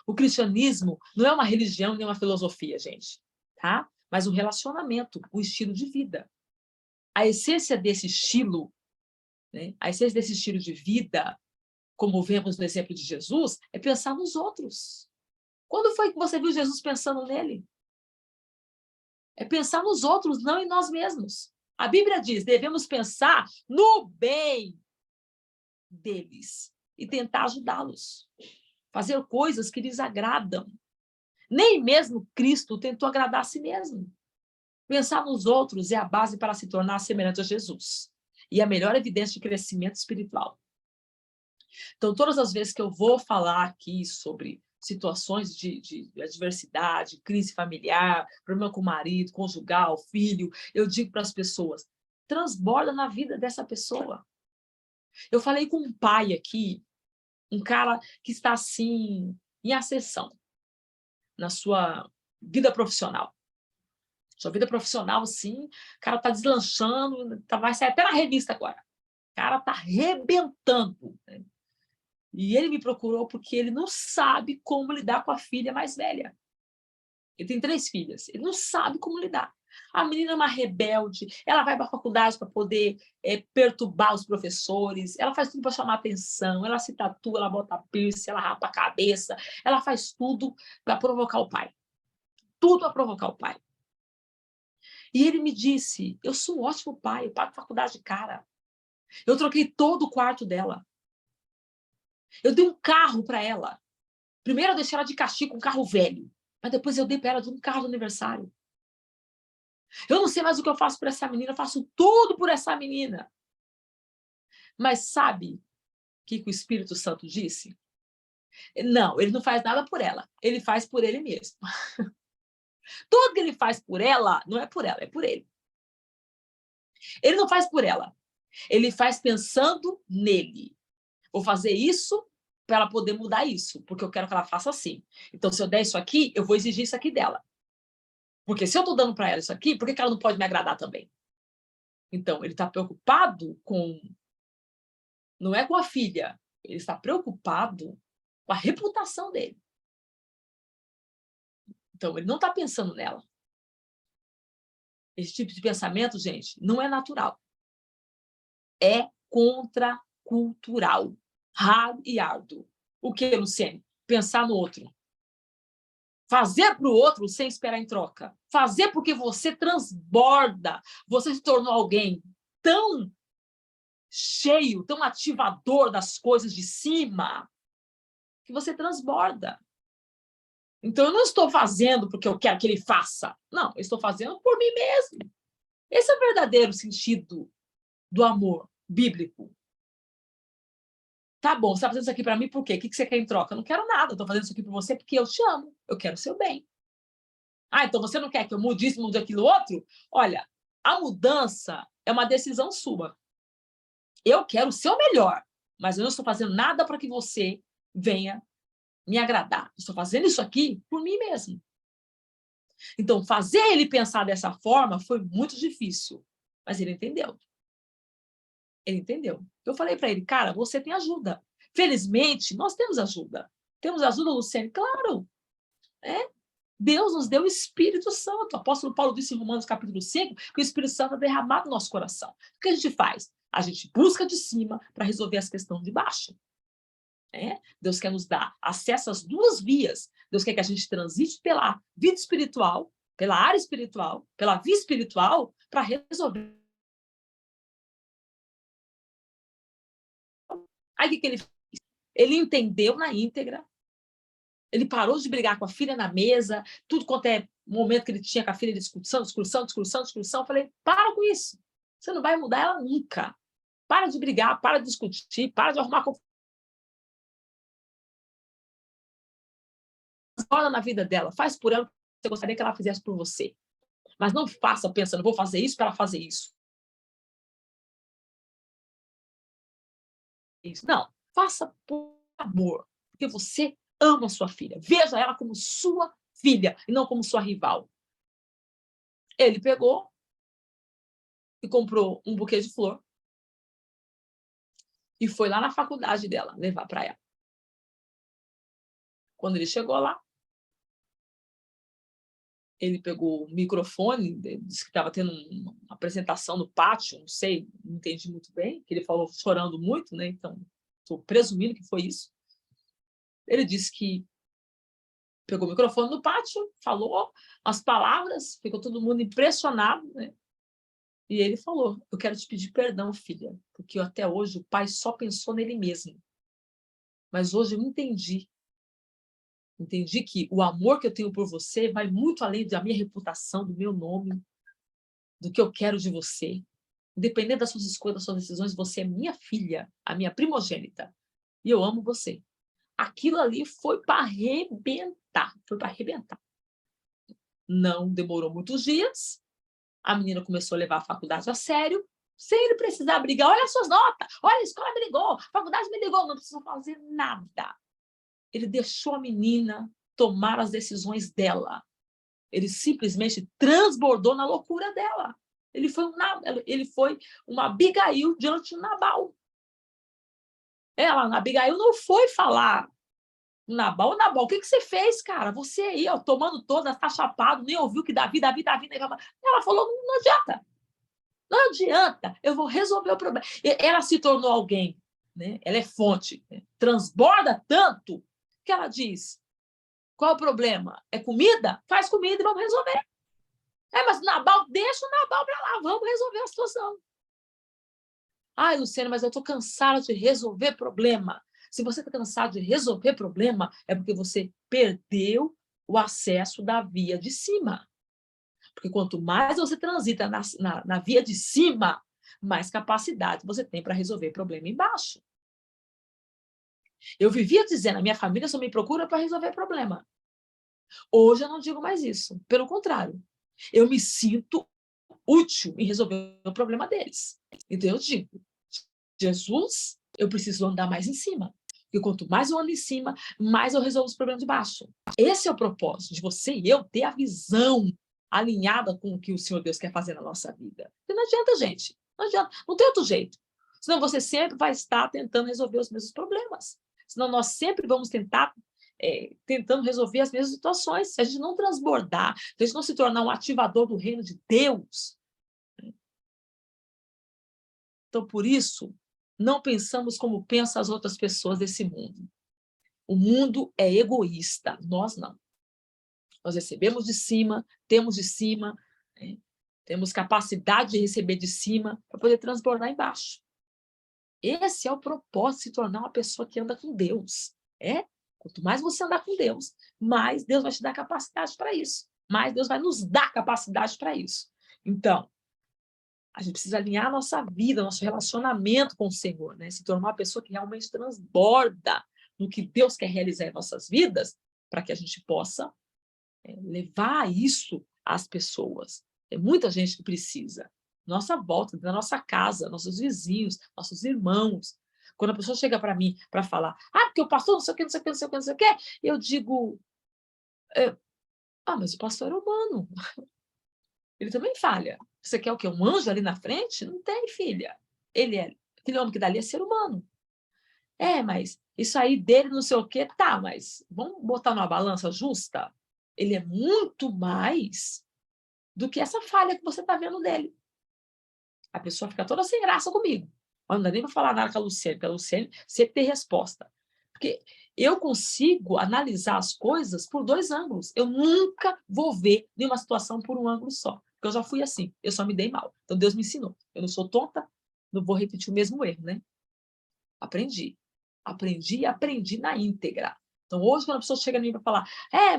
Speaker 1: O cristianismo não é uma religião nem uma filosofia, gente, tá? Mas um relacionamento, um estilo de vida. A essência desse estilo, né? A essência desse estilo de vida, como vemos no exemplo de Jesus, é pensar nos outros. Quando foi que você viu Jesus pensando nele? É pensar nos outros, não em nós mesmos. A Bíblia diz, devemos pensar no bem deles e tentar ajudá-los. Fazer coisas que lhes agradam. Nem mesmo Cristo tentou agradar a si mesmo. Pensar nos outros é a base para se tornar semelhante a Jesus. E a melhor evidência de crescimento espiritual. Então, todas as vezes que eu vou falar aqui sobre situações de adversidade, crise familiar, problema com o marido, conjugal, filho, eu digo para as pessoas, transborda na vida dessa pessoa. Eu falei com um pai aqui, um cara que está assim, em ascensão na sua vida profissional. Sua vida profissional, sim, o cara está deslanchando, vai sair até na revista agora. O cara está arrebentando, né? E ele me procurou porque ele não sabe como lidar com a filha mais velha. Ele tem 3 filhas, ele não sabe como lidar. A menina é uma rebelde, ela vai para a faculdade para poder perturbar os professores, ela faz tudo para chamar atenção, ela se tatua, ela bota piercing, ela rapa a cabeça, ela faz tudo para provocar o pai. Tudo para provocar o pai. E ele me disse, eu sou um ótimo pai, eu pago faculdade de cara. Eu troquei todo o quarto dela. Eu dei um carro para ela. Primeiro eu deixei ela de castigo com um carro velho, mas depois eu dei para ela de um carro de aniversário. Eu não sei mais o que eu faço por essa menina, eu faço tudo por essa menina. Mas sabe o que o Espírito Santo disse? Não, ele não faz nada por ela, ele faz por ele mesmo. Tudo que ele faz por ela, não é por ela, é por ele. Ele não faz por ela, ele faz pensando nele. Vou fazer isso para ela poder mudar isso, porque eu quero que ela faça assim. Então, se eu der isso aqui, eu vou exigir isso aqui dela. Porque se eu estou dando para ela isso aqui, por que ela não pode me agradar também? Então, ele está preocupado com... Não é com a filha, ele está preocupado com a reputação dele. Então, ele não está pensando nela. Esse tipo de pensamento, gente, não é natural. É contracultural. Raro e árduo. O que, Luciene? Pensar no outro. Fazer para o outro sem esperar em troca. Fazer porque você transborda. Você se tornou alguém tão cheio, tão ativador das coisas de cima, que você transborda. Então, eu não estou fazendo porque eu quero que ele faça. Não, eu estou fazendo por mim mesmo. Esse é o verdadeiro sentido do amor bíblico. Tá bom, você está fazendo isso aqui para mim por quê? O que você quer em troca? Eu não quero nada, eu estou fazendo isso aqui por você porque eu te amo, eu quero o seu bem. Ah, então você não quer que eu mude isso, mude aquilo outro? Olha, a mudança é uma decisão sua. Eu quero o seu melhor, mas eu não estou fazendo nada para que você venha me agradar. Estou fazendo isso aqui por mim mesmo. Então, fazer ele pensar dessa forma foi muito difícil, mas ele entendeu. Ele entendeu. Eu falei para ele, cara, você tem ajuda. Felizmente, nós temos ajuda. Temos ajuda, Luciene? Claro. Deus nos deu o Espírito Santo. O apóstolo Paulo disse em Romanos capítulo 5 que o Espírito Santo é derramado no nosso coração. O que a gente faz? A gente busca de cima para resolver as questões de baixo. Deus quer nos dar acesso às 2 vias. Deus quer que a gente transite pela vida espiritual, pela área espiritual, pela via espiritual, para resolver. Aí o que ele fez? Ele entendeu na íntegra, ele parou de brigar com a filha na mesa, tudo quanto é momento que ele tinha com a filha, discussão. Eu falei, para com isso, você não vai mudar ela nunca. Para de brigar, para de discutir, para de arrumar confusão na vida dela, faz por ela o que você gostaria que ela fizesse por você. Mas não faça pensando, vou fazer isso para ela fazer isso. Não, faça por amor, porque você ama sua filha. Veja ela como sua filha e não como sua rival. Ele pegou e comprou um buquê de flor e foi lá na faculdade dela levar para ela. Quando ele chegou lá, ele pegou o microfone, disse que estava tendo uma apresentação no pátio, não sei, não entendi muito bem, que ele falou chorando muito, né? Então, estou presumindo que foi isso. Ele disse que pegou o microfone no pátio, falou as palavras, ficou todo mundo impressionado, né? E ele falou, eu quero te pedir perdão, filha, porque até hoje o pai só pensou nele mesmo. Mas hoje eu entendi que o amor que eu tenho por você vai muito além da minha reputação, do meu nome, do que eu quero de você. Independente das suas escolhas, das suas decisões, você é minha filha, a minha primogênita. E eu amo você. aquilo ali foi para arrebentar. Foi para arrebentar. Não demorou muitos dias. A menina começou a levar a faculdade a sério, sem ele precisar brigar. Olha as suas notas, olha, a escola me ligou, a faculdade me ligou. Não precisou fazer nada. Ele deixou a menina tomar as decisões dela. Ele simplesmente transbordou na loucura dela. Ele foi uma Abigail diante de Nabal. Abigail não foi falar Nabal, o que você fez, cara? Você aí, ó, tomando todas, tá chapado, nem ouviu que Davi. Ela falou, não adianta. Não adianta, eu vou resolver o problema. Ela se tornou alguém, né? Ela é fonte, né? Transborda tanto que ela diz, qual o problema? É comida? Faz comida e vamos resolver. Mas Nabal, deixa o Nabal para lá, vamos resolver a situação. Ai, Luciana, mas eu estou cansada de resolver problema. Se você está cansado de resolver problema, é porque você perdeu o acesso da via de cima. Porque quanto mais você transita na via de cima, mais capacidade você tem para resolver problema embaixo. Eu vivia dizendo, a minha família só me procura para resolver problema. Hoje eu não digo mais isso. Pelo contrário, eu me sinto útil em resolver o problema deles. Então eu digo, Jesus, eu preciso andar mais em cima. Porque quanto mais eu ando em cima, mais eu resolvo os problemas de baixo. Esse é o propósito de você e eu ter a visão alinhada com o que o Senhor Deus quer fazer na nossa vida. Porque não adianta, gente. Não adianta. Não tem outro jeito. Senão você sempre vai estar tentando resolver os mesmos problemas. Senão nós sempre vamos tentando resolver as mesmas situações. Se a gente não transbordar, se a gente não se tornar um ativador do reino de Deus. Então, por isso, não pensamos como pensam as outras pessoas desse mundo. O mundo é egoísta, nós não. Nós recebemos de cima, temos de cima, né? Temos capacidade de receber de cima para poder transbordar embaixo. Esse é o propósito de se tornar uma pessoa que anda com Deus. Quanto mais você andar com Deus, mais Deus vai te dar capacidade para isso. Mais Deus vai nos dar capacidade para isso. Então, a gente precisa alinhar a nossa vida, nosso relacionamento com o Senhor, né? Se tornar uma pessoa que realmente transborda no que Deus quer realizar em nossas vidas, para que a gente possa levar isso às pessoas. Tem muita gente que precisa. Nossa volta, na nossa casa, nossos vizinhos, nossos irmãos. Quando a pessoa chega para mim para falar, porque o pastor não sei o que, não sei o que, não sei o que, não sei o que, eu digo, mas o pastor é humano. Ele também falha. Você quer o quê? Um anjo ali na frente? Não tem, filha. Aquele homem que dali é ser humano. Mas isso aí dele não sei o quê, tá, mas vamos botar numa balança justa? Ele é muito mais do que essa falha que você está vendo dele. A pessoa fica toda sem graça comigo. Não dá nem para falar nada com a Luciene, porque a Luciene sempre tem resposta. Porque eu consigo analisar as coisas por 2 ângulos. Eu nunca vou ver nenhuma situação por um ângulo só. Porque eu já fui assim, eu só me dei mal. Então Deus me ensinou. Eu não sou tonta, não vou repetir o mesmo erro, né? Aprendi e aprendi na íntegra. Então, hoje, quando a pessoa chega em mim para falar,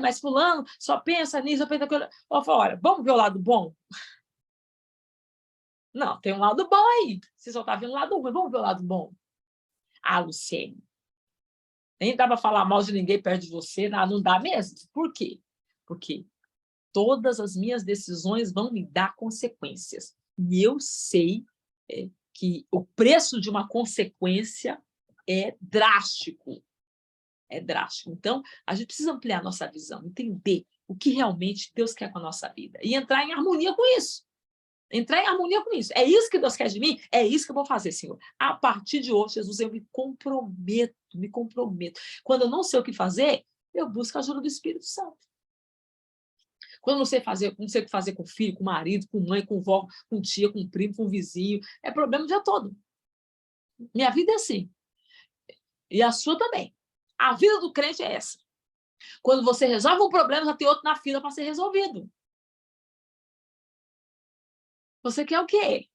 Speaker 1: mas fulano só pensa nisso, só pensa naquilo, eu falo, olha, vamos ver o lado bom? Não, tem um lado bom aí. Você só está vendo o lado ruim, vamos ver o lado bom. Luciene, nem dá para falar mal de ninguém perto de você, não dá mesmo. Por quê? Porque todas as minhas decisões vão me dar consequências. E eu sei que o preço de uma consequência é drástico. É drástico. Então, a gente precisa ampliar a nossa visão, entender o que realmente Deus quer com a nossa vida e entrar em harmonia com isso. Entrar em harmonia com isso. É isso que Deus quer de mim? É isso que eu vou fazer, Senhor. A partir de hoje, Jesus, eu me comprometo. Quando eu não sei o que fazer, eu busco a ajuda do Espírito Santo. Quando eu não sei o que fazer com filho, com marido, com mãe, com vó, com tia, com primo, com vizinho, é problema o dia todo. Minha vida é assim. E a sua também. A vida do crente é essa. Quando você resolve um problema, já tem outro na fila para ser resolvido. Você quer o quê?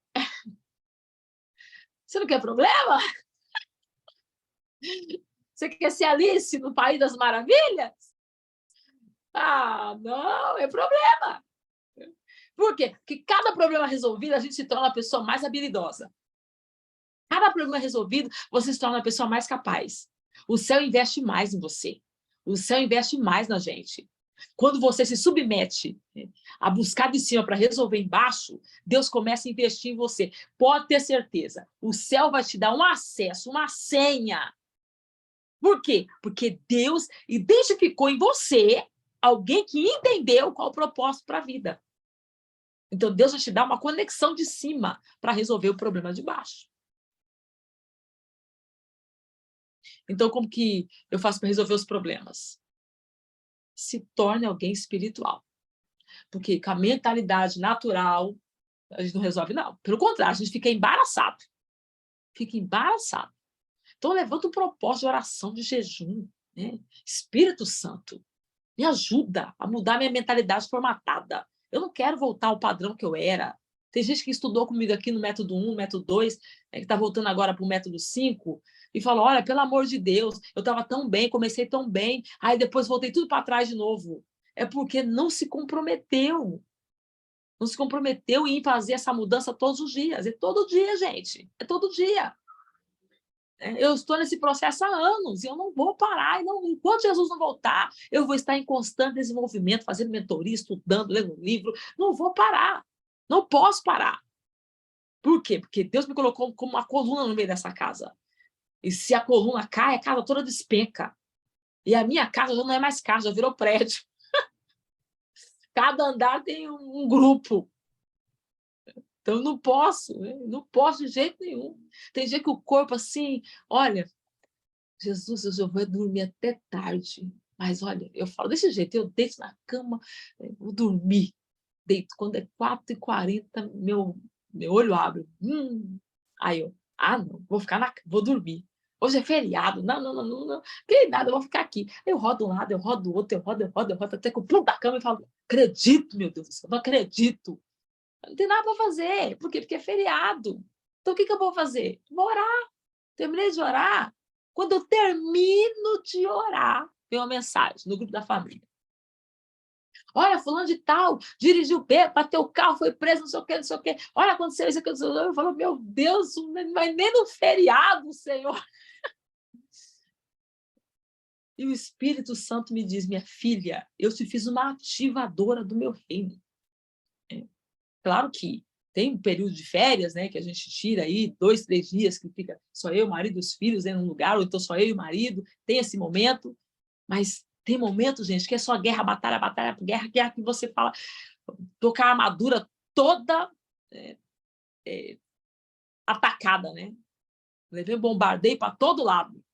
Speaker 1: Você não quer problema? Você quer ser Alice no País das Maravilhas? Não, é problema. Por quê? Porque cada problema resolvido, a gente se torna uma pessoa mais habilidosa. Cada problema resolvido, você se torna uma pessoa mais capaz. O céu investe mais em você. O céu investe mais na gente. Quando você se submete a buscar de cima para resolver embaixo, Deus começa a investir em você. Pode ter certeza. O céu vai te dar um acesso, uma senha. Por quê? Porque Deus identificou em você alguém que entendeu qual o propósito para a vida. Então, Deus vai te dar uma conexão de cima para resolver o problema de baixo. Então, como que eu faço para resolver os problemas? Se torne alguém espiritual. Porque com a mentalidade natural, a gente não resolve, não. Pelo contrário, a gente fica embaraçado. Fica embaraçado. Então, levanta um propósito de oração, de jejum. Né? Espírito Santo, me ajuda a mudar minha mentalidade formatada. Eu não quero voltar ao padrão que eu era. Tem gente que estudou comigo aqui no método 1, método 2, que está voltando agora para o método 5, e falou, olha, pelo amor de Deus, eu estava tão bem, comecei tão bem, aí depois voltei tudo para trás de novo. É porque não se comprometeu. Não se comprometeu em fazer essa mudança todos os dias. É todo dia, gente. É todo dia. Eu estou nesse processo há anos e eu não vou parar. E não, enquanto Jesus não voltar, eu vou estar em constante desenvolvimento, fazendo mentoria, estudando, lendo livro. Não vou parar. Não posso parar. Por quê? Porque Deus me colocou como uma coluna no meio dessa casa. E se a coluna cai, a casa toda despenca. E a minha casa já não é mais casa, já virou prédio. Cada andar tem um grupo. Então, eu não posso de jeito nenhum. Tem dia que o corpo assim, olha, Jesus, eu vou dormir até tarde. Mas, olha, eu falo desse jeito, eu deito na cama, vou dormir. Deito. Quando é 4h40, meu olho abre. Aí eu, não, vou dormir. Hoje é feriado. Não. Que nada, eu vou ficar aqui. Eu rodo um lado, eu rodo o outro, eu rodo, até que eu pulo da cama e falo, acredito, meu Deus do céu, não acredito. Não tem nada para fazer. Por quê? Porque é feriado. Então, o que eu vou fazer? Vou orar. Terminei de orar. Quando eu termino de orar, vem uma mensagem no grupo da família. Olha, fulano de tal, dirigiu bêbado, bateu o carro, foi preso, não sei o quê, não sei o quê. Olha, aconteceu isso, aquilo. Eu falo, meu Deus, mas nem no feriado, Senhor. E o Espírito Santo me diz, minha filha, eu te fiz uma ativadora do meu reino. Claro que tem um período de férias, né, que a gente tira aí 2, 3 dias, que fica só eu, o marido e os filhos em um lugar, ou então só eu e o marido, tem esse momento, mas tem momentos, gente, que é só guerra, batalha, guerra, que você fala, tocar a armadura toda atacada, né? Levei um bombardeio para todo lado,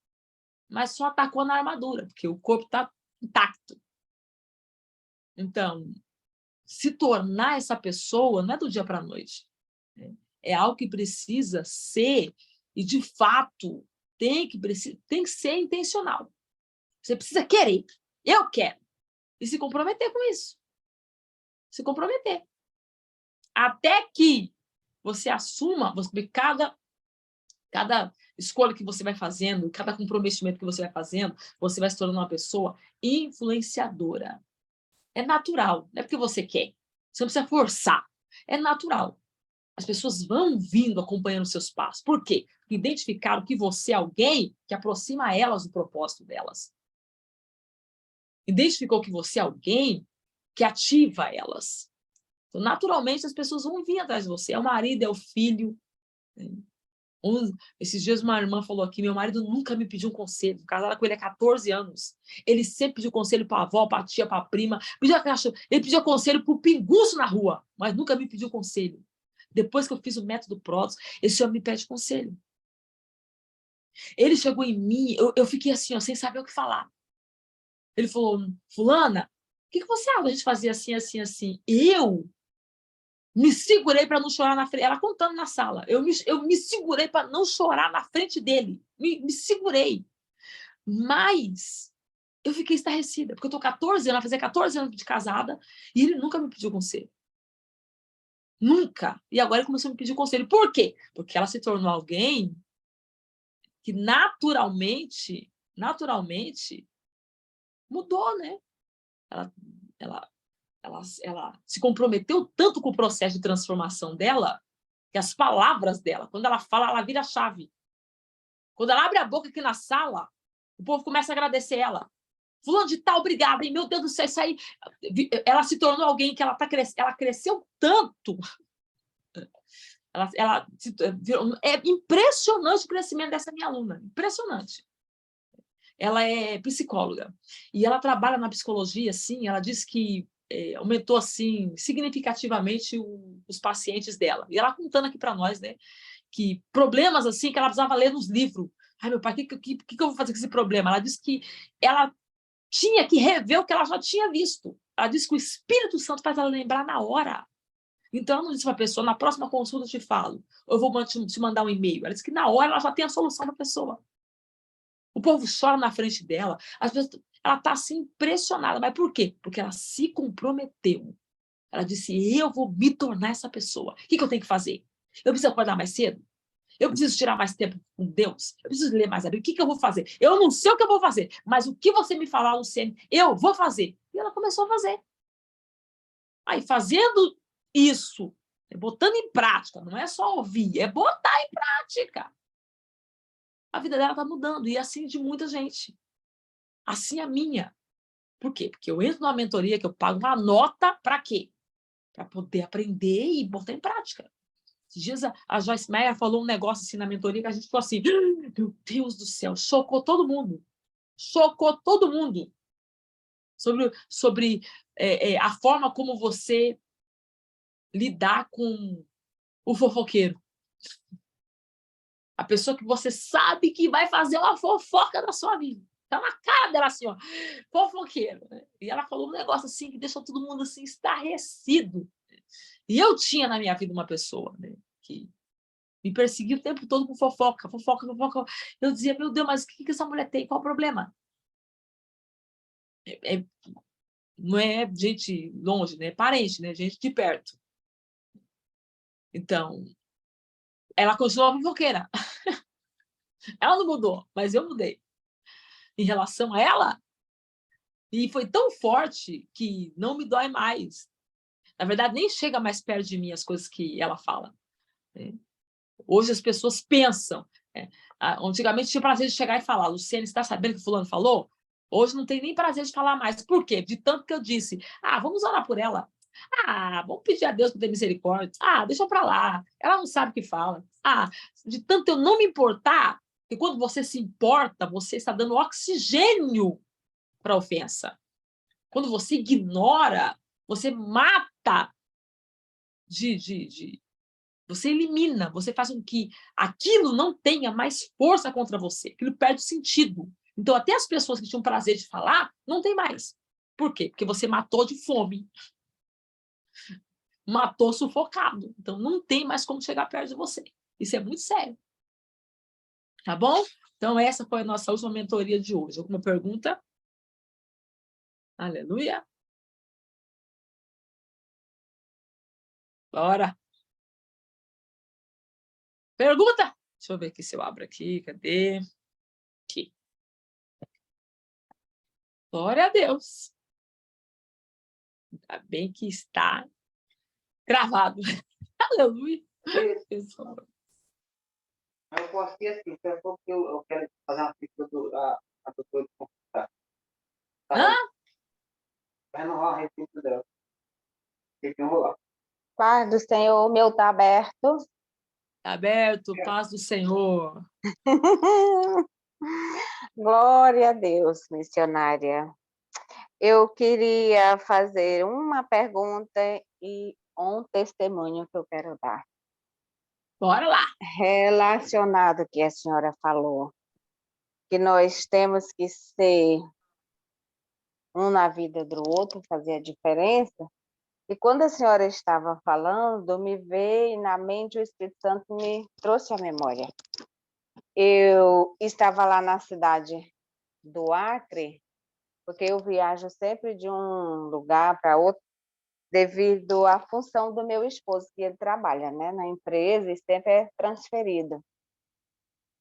Speaker 1: mas só atacou na armadura, porque o corpo está intacto. Então, se tornar essa pessoa não é do dia para a noite. É algo que precisa ser, e de fato tem que ser intencional. Você precisa querer. Eu quero. E se comprometer com isso. Se comprometer. Até que você assuma, cada escolha que você vai fazendo, cada comprometimento que você vai fazendo, você vai se tornando uma pessoa influenciadora. É natural, não é porque você quer. Você não precisa forçar. É natural. As pessoas vão vindo acompanhando os seus passos. Por quê? Porque identificaram que você é alguém que aproxima elas do propósito delas. Identificou que você é alguém que ativa elas. Então, naturalmente, as pessoas vão vir atrás de você. É o marido, é o filho. Esses dias uma irmã falou aqui, meu marido nunca me pediu um conselho, casada com ele há 14 anos. Ele sempre pediu conselho para a avó, para a tia, para a prima. Ele pediu conselho para o pinguço na rua, mas nunca me pediu conselho. Depois que eu fiz o método Protos, esse homem me pede conselho. Ele chegou em mim, eu fiquei assim, ó, sem saber o que falar. Ele falou, fulana, o que você acha da gente fazer assim, assim, assim? Eu me segurei para não chorar na frente. Ela contando na sala. Eu me segurei para não chorar na frente dele. Me segurei. Mas eu fiquei estarrecida, porque eu estou 14 anos, vai fazer 14 anos de casada, e ele nunca me pediu conselho. Nunca. E agora ele começou a me pedir conselho. Por quê? Porque ela se tornou alguém que naturalmente mudou, né? Ela se comprometeu tanto com o processo de transformação dela, que as palavras dela, quando ela fala, ela vira a chave. Quando ela abre a boca aqui na sala, O povo começa a agradecer ela. Fulano de tal, obrigada, hein? Meu Deus do céu, isso aí... Ela se tornou alguém que ela cresceu tanto. É impressionante o crescimento dessa minha aluna. Impressionante. Ela é psicóloga. E ela trabalha na psicologia, assim, ela diz que aumentou, assim, significativamente os pacientes dela. E ela contando aqui para nós, né? Que problemas, assim, que ela precisava ler nos livros. Ai, meu pai, o que eu vou fazer com esse problema? Ela disse que ela tinha que rever o que ela já tinha visto. Ela disse que o Espírito Santo faz ela lembrar na hora. Então, ela não disse para a pessoa, na próxima consulta eu te falo, ou eu vou te mandar um e-mail. Ela disse que na hora ela já tem a solução para a pessoa. O povo chora na frente dela. Às vezes, ela está assim, impressionada. Mas por quê? Porque ela se comprometeu. Ela disse, eu vou me tornar essa pessoa. O que eu tenho que fazer? Eu preciso acordar mais cedo? Eu preciso tirar mais tempo com Deus? Eu preciso ler mais a Bíblia? O que eu vou fazer? Eu não sei o que eu vou fazer, mas o que você me falar, Luciene, eu vou fazer. E ela começou a fazer. Aí, fazendo isso, botando em prática, não é só ouvir, é botar em prática. A vida dela está mudando, e assim de muita gente. Assim a minha. Por quê? Porque eu entro numa mentoria que eu pago uma nota para quê? Para poder aprender e botar em prática. Esses dias a Joyce Meyer falou um negócio assim na mentoria que a gente ficou assim, meu Deus do céu, chocou todo mundo. Chocou todo mundo. Sobre a forma como você lidar com o fofoqueiro. A pessoa que você sabe que vai fazer uma fofoca da sua vida. Tá na cara dela assim, ó, fofoqueiro. Né? E ela falou um negócio assim que deixou todo mundo assim estarrecido. E eu tinha na minha vida uma pessoa, né, que me perseguia o tempo todo com fofoca, fofoca, fofoca. Eu dizia, meu Deus, mas o que essa mulher tem? Qual o problema? Não é gente longe, né? É parente, né? Gente de perto. Então, ela continuou fofoqueira. Ela não mudou, mas eu mudei. Em relação a ela, e foi tão forte que não me dói mais. Na verdade, nem chega mais perto de mim as coisas que ela fala. Né? Hoje as pessoas pensam. Né? Antigamente tinha prazer de chegar e falar, Luciene, você está sabendo o que fulano falou? Hoje não tem nem prazer de falar mais. Por quê? De tanto que eu disse, vamos orar por ela. Vamos pedir a Deus para ter misericórdia. Deixa para lá. Ela não sabe o que fala. De tanto eu não me importar, que quando você se importa, você está dando oxigênio para a ofensa. Quando você ignora, você mata você elimina, você faz com que aquilo não tenha mais força contra você, aquilo perde sentido. Então, até as pessoas que tinham prazer de falar, não tem mais. Por quê? Porque você matou de fome. Matou sufocado. Então, não tem mais como chegar perto de você. Isso é muito sério. Tá bom? Então, essa foi a nossa última mentoria de hoje. Alguma pergunta? Aleluia. Bora. Pergunta? Deixa eu ver aqui se eu abro aqui. Cadê? Aqui. Glória a Deus. Ainda bem que está gravado. Aleluia.
Speaker 3: Eu posso ir assim, porque eu quero fazer uma pesquisa a doutora de consultar.
Speaker 1: Hã?
Speaker 3: Vai renovar a receita dela. Tem que enrolar.
Speaker 2: Paz do Senhor, o meu está aberto.
Speaker 1: Está aberto, paz do Senhor.
Speaker 2: Glória a Deus, missionária. Eu queria fazer uma pergunta e um testemunho que eu quero dar.
Speaker 1: Bora lá.
Speaker 2: Relacionado ao que a senhora falou, que nós temos que ser um na vida do outro, fazer a diferença. E quando a senhora estava falando, me veio na mente, o Espírito Santo me trouxe à memória. Eu estava lá na cidade do Acre, porque eu viajo sempre de um lugar para outro, devido à função do meu esposo, que ele trabalha, né, na empresa e sempre é transferido.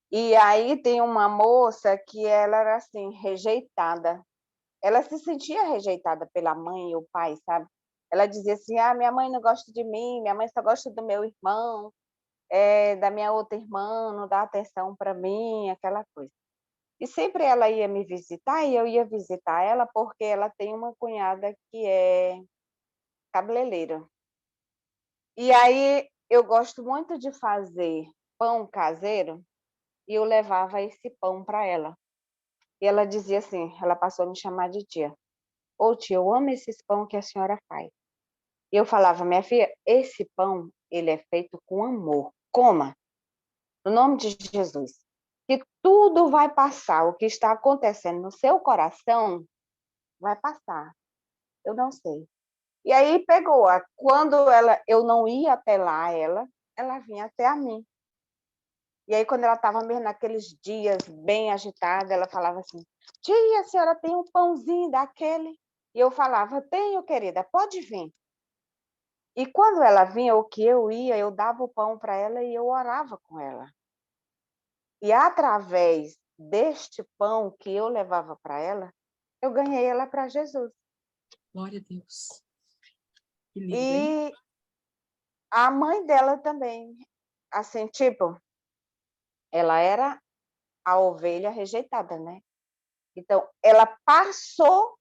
Speaker 2: E aí tem uma moça que ela era assim, rejeitada. Ela se sentia rejeitada pela mãe e o pai, sabe? Ela dizia assim, minha mãe não gosta de mim, minha mãe só gosta do meu irmão, da minha outra irmã, não dá atenção para mim, aquela coisa. E sempre ela ia me visitar e eu ia visitar ela porque ela tem uma cunhada que é cabeleireira. E aí eu gosto muito de fazer pão caseiro e eu levava esse pão para ela. E ela dizia assim, ela passou a me chamar de tia. Ô tia, eu amo esses pão que a senhora faz. E eu falava, minha filha, esse pão, ele é feito com amor. Coma, no nome de Jesus. Que tudo vai passar. O que está acontecendo no seu coração vai passar. Eu não sei. E aí pegou. Quando eu não ia até lá, ela vinha até a mim. E aí, quando ela estava mesmo naqueles dias bem agitada, ela falava assim, tia, a senhora tem um pãozinho daquele? E eu falava, tenho, querida, pode vir. E quando ela vinha, o que eu ia, eu dava o pão para ela e eu orava com ela. E através deste pão que eu levava para ela, eu ganhei ela para Jesus.
Speaker 1: Glória a Deus. Que lindo,
Speaker 2: hein? E a mãe dela também, assim, tipo, ela era a ovelha rejeitada, né? Então, ela passou a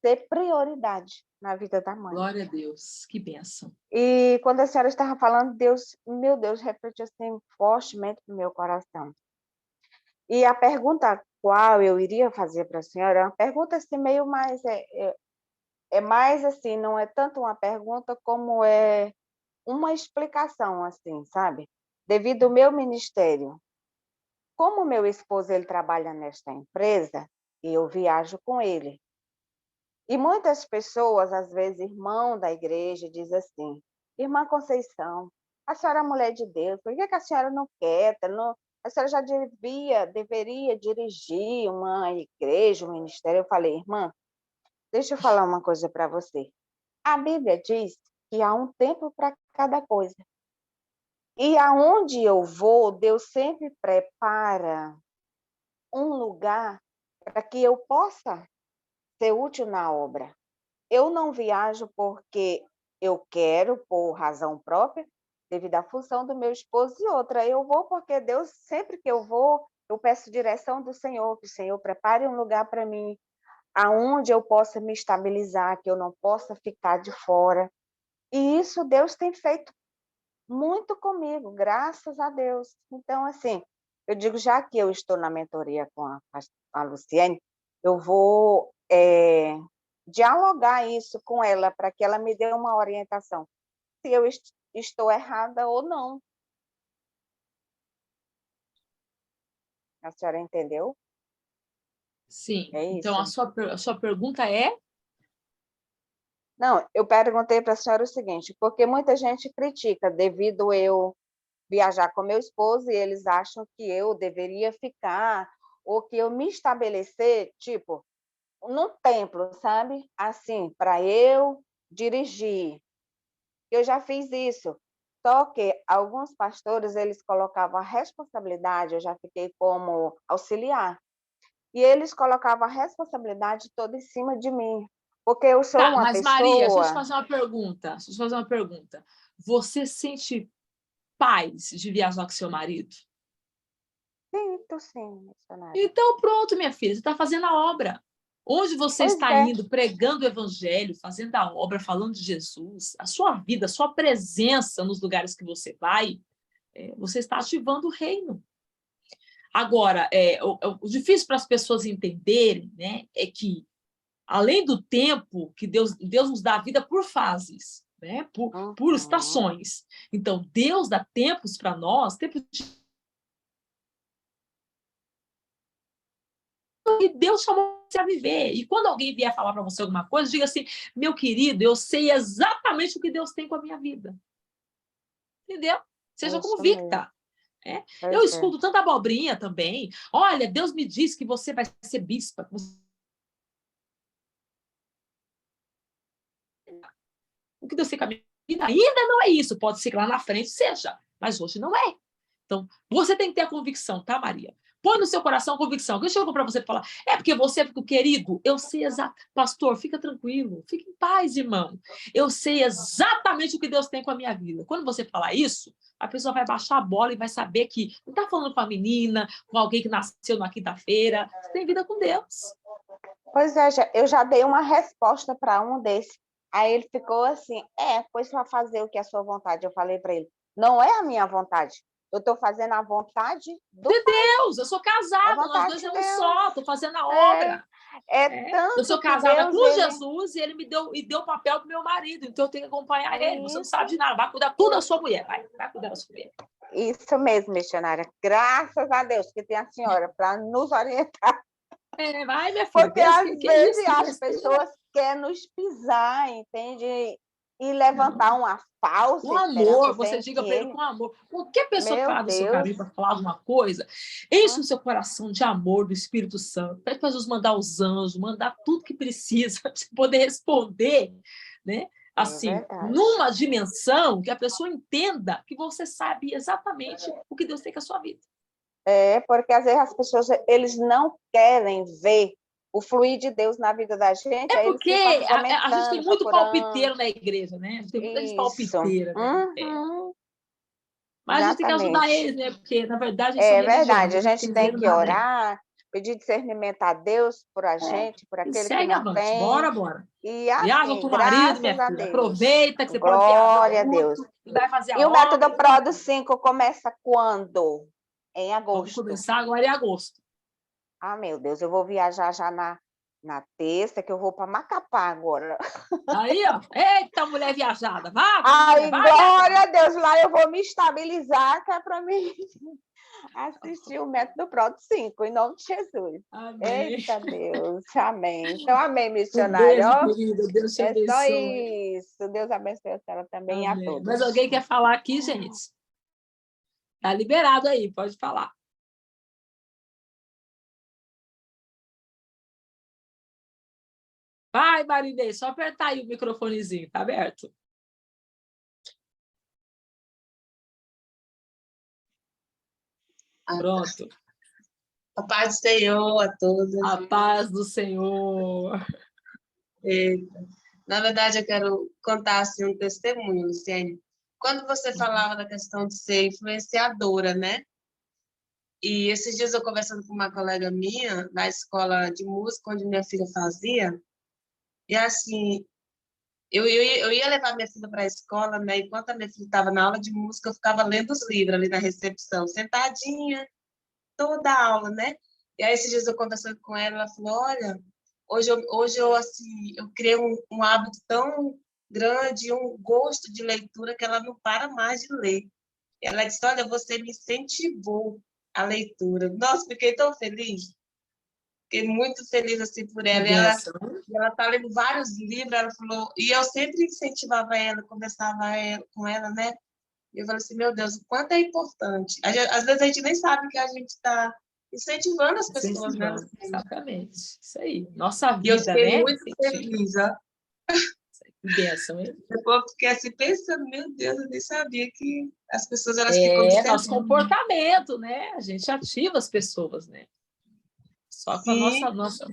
Speaker 2: ser prioridade na vida da mãe.
Speaker 1: Glória a Deus, que bênção.
Speaker 2: E quando a senhora estava falando, meu Deus, refletiu assim fortemente no meu coração. E a pergunta qual eu iria fazer para a senhora é uma pergunta assim, meio mais... É mais assim, não é tanto uma pergunta como é uma explicação, assim, sabe? Devido ao meu ministério. Como meu esposo ele trabalha nesta empresa, eu viajo com ele. E muitas pessoas, às vezes, irmão da igreja, diz assim, irmã Conceição, a senhora é mulher de Deus, por que a senhora não quieta? Não, a senhora já deveria dirigir uma igreja, um ministério. Eu falei, irmã, deixa eu falar uma coisa para você. A Bíblia diz que há um tempo para cada coisa. E aonde eu vou, Deus sempre prepara um lugar para que eu possa ser útil na obra. Eu não viajo porque eu quero, por razão própria, devido à função do meu esposo, e outra, eu vou porque Deus, sempre que eu vou, eu peço direção do Senhor, que o Senhor prepare um lugar para mim, aonde eu possa me estabilizar, que eu não possa ficar de fora. E isso Deus tem feito muito comigo, graças a Deus. Então, assim, eu digo, já que eu estou na mentoria com a Luciene, eu vou dialogar isso com ela, para que ela me dê uma orientação, se eu estou errada ou não. A senhora entendeu?
Speaker 1: Sim.
Speaker 2: É isso.
Speaker 1: Então, a sua pergunta é?
Speaker 2: Não, eu perguntei para a senhora o seguinte, porque muita gente critica devido eu viajar com meu esposo e eles acham que eu deveria ficar ou que eu me estabelecer, tipo, num templo, sabe? Assim, para eu dirigir. Eu já fiz isso. Só que alguns pastores, eles colocavam a responsabilidade, eu já fiquei como auxiliar, e eles colocavam a responsabilidade toda em cima de mim, porque eu sou uma
Speaker 1: mas
Speaker 2: pessoa...
Speaker 1: Maria, deixa eu te fazer uma pergunta. Você sente paz de viajar com seu marido?
Speaker 2: Sinto, sim, missionária.
Speaker 1: Então, pronto, minha filha, você está fazendo a obra. Onde você está indo, pregando o evangelho, fazendo a obra, falando de Jesus, a sua vida, a sua presença nos lugares que você vai, você está ativando o reino. Agora, o difícil para as pessoas entenderem, né, é que, além do tempo que Deus nos dá a vida por fases, né, por estações. Então, Deus dá tempos para nós, tempos de... E Deus chamou você a viver. E quando alguém vier falar para você alguma coisa, diga assim, meu querido, eu sei exatamente o que Deus tem com a minha vida. Entendeu? Seja convicta. Eu escuto tanta abobrinha também. Olha, Deus me disse que você vai ser bispa. O que Deus tem com a minha vida ainda não é isso. Pode ser que lá na frente seja, mas hoje não é. Então, você tem que ter a convicção, tá, Maria? Põe no seu coração a convicção. Quem chegou para você falar, é porque você é querido? Eu sei exatamente. Pastor, fica tranquilo, fica em paz, irmão. Eu sei exatamente o que Deus tem com a minha vida. Quando você falar isso, a pessoa vai baixar a bola e vai saber que não está falando com a menina, com alguém que nasceu na quinta-feira. Você tem vida com Deus.
Speaker 2: Pois é, eu já dei uma resposta para um desses. Aí ele ficou assim, pois vai fazer o que é a sua vontade. Eu falei para ele, não é a minha vontade. Eu estou fazendo a vontade do
Speaker 1: de Deus. Eu sou casada, nós dois é um só, estou fazendo a obra.
Speaker 2: Tanto
Speaker 1: eu sou casada com Jesus e ele me deu o papel para o meu marido, então eu tenho que acompanhar ele. Você não sabe de nada, vai cuidar tudo da sua mulher, vai cuidar da sua mulher.
Speaker 2: Isso mesmo, missionária. Graças a Deus que tem a senhora para nos orientar.
Speaker 1: Vai, minha filha.
Speaker 2: Porque às vezes as pessoas querem nos pisar, entende? E levantar uma falsa
Speaker 1: com amor, você diga para ele com amor. Qualquer pessoa que falar do seu caminho para falar alguma coisa, enche o seu coração de amor do Espírito Santo. Pede para Jesus mandar os anjos, mandar tudo que precisa para você poder responder, né? Assim, numa dimensão que a pessoa entenda que você sabe exatamente o que Deus tem com a sua vida.
Speaker 2: Porque às vezes as pessoas eles não querem ver o fluir de Deus na vida da gente.
Speaker 1: Porque a gente tem muito palpiteiro na igreja, né? A gente tem muita gente palpiteira. Né? Mas a gente tem que ajudar eles, né? Porque, na verdade,
Speaker 2: a gente tem que orar, pedir discernimento a Deus por a gente, por aquele que não tem.
Speaker 1: Bora.
Speaker 2: E assim,
Speaker 1: viaja com o marido, minha filha. Aproveita que você pode viajar.
Speaker 2: Glória a Deus.
Speaker 1: E vai fazer a
Speaker 2: obra. E o Método Prodo 5 começa quando? Em agosto.
Speaker 1: Vamos começar agora em agosto.
Speaker 2: Meu Deus, eu vou viajar já na terça, que eu vou para Macapá agora.
Speaker 1: Aí, ó. Eita, mulher viajada.
Speaker 2: Vai, glória a Deus, lá eu vou me estabilizar, que é para mim assistir o Método Prodo 5, em nome de Jesus.
Speaker 1: Amém.
Speaker 2: Eita, Deus, amém. Então, amém, missionário.
Speaker 1: Beijo, querida. Deus te abençoe.
Speaker 2: Só isso. Deus abençoe a senhora também
Speaker 1: amém.
Speaker 2: E a todos.
Speaker 1: Mas alguém quer falar aqui, gente? Tá liberado aí, pode falar. Vai, Marinês, só apertar aí o microfonezinho, tá aberto. Pronto.
Speaker 4: A paz do Senhor a todos.
Speaker 1: A paz do Senhor.
Speaker 4: Na verdade, eu quero contar assim, um testemunho, Luciane. Quando você falava da questão de ser influenciadora, né? E esses dias eu conversando com uma colega minha, na escola de música, onde minha filha fazia, e assim, eu ia levar minha filha para a escola, né? Enquanto a minha filha estava na aula de música, eu ficava lendo os livros ali na recepção, sentadinha, toda a aula, né? E aí, esses dias eu conversando com ela, ela falou, olha, hoje eu assim, eu criei um hábito tão grande, um gosto de leitura, que ela não para mais de ler. E ela disse, olha, você me incentivou a leitura. Nossa, fiquei tão feliz. Fiquei muito feliz assim por ela. Ela está lendo vários livros, ela falou, e eu sempre incentivava ela, conversava com ela, né? E eu falei assim, meu Deus, o quanto é importante. Às vezes a gente nem sabe que a gente está incentivando as pessoas, né?
Speaker 1: Exatamente, isso aí. Nossa vida,
Speaker 4: e eu fiquei
Speaker 1: né?
Speaker 4: muito feliz, ó.
Speaker 1: Que bênção, hein?
Speaker 4: Depois eu fiquei assim pensando, meu Deus, eu nem sabia que as pessoas elas ficam observando.
Speaker 1: Nosso comportamento, né? A gente ativa as pessoas, né? Só com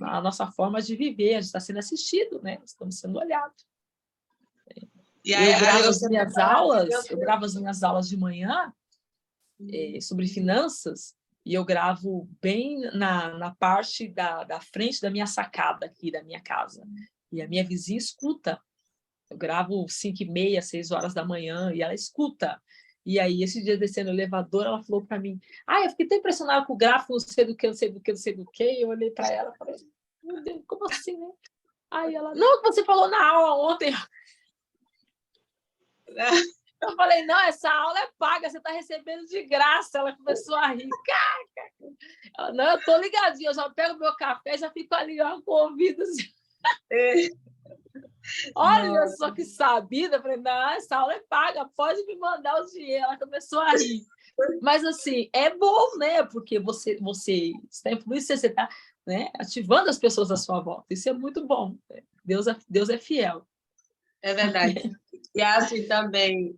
Speaker 1: a nossa forma de viver, a gente está sendo assistido, né? Estamos sendo olhados. E aí, eu gravo as minhas aulas de manhã sobre finanças, e eu gravo bem na parte da frente da minha sacada aqui, da minha casa. E a minha vizinha escuta. Eu gravo 5h30, 6 horas da manhã, e ela escuta. E aí, esse dia descendo o elevador, ela falou para mim, eu fiquei tão impressionada com o gráfico, não sei do que, não sei do que, não sei do que. Eu olhei para ela e falei, meu Deus, como assim, né? Aí ela, não, você falou na aula ontem. Eu falei, não, essa aula é paga, você está recebendo de graça. Ela começou a rir. Ela, não, eu estou ligadinha, eu já pego meu café, já fico ali, ó, com o ouvido assim. Olha só que sabida. Eu falei, não, essa aula é paga, pode me mandar o dinheiro. Ela começou a rir. Mas, assim, é bom, né? Porque você está influindo, você está, né, ativando as pessoas à sua volta. Isso é muito bom. Deus é fiel.
Speaker 4: É verdade. E assim também,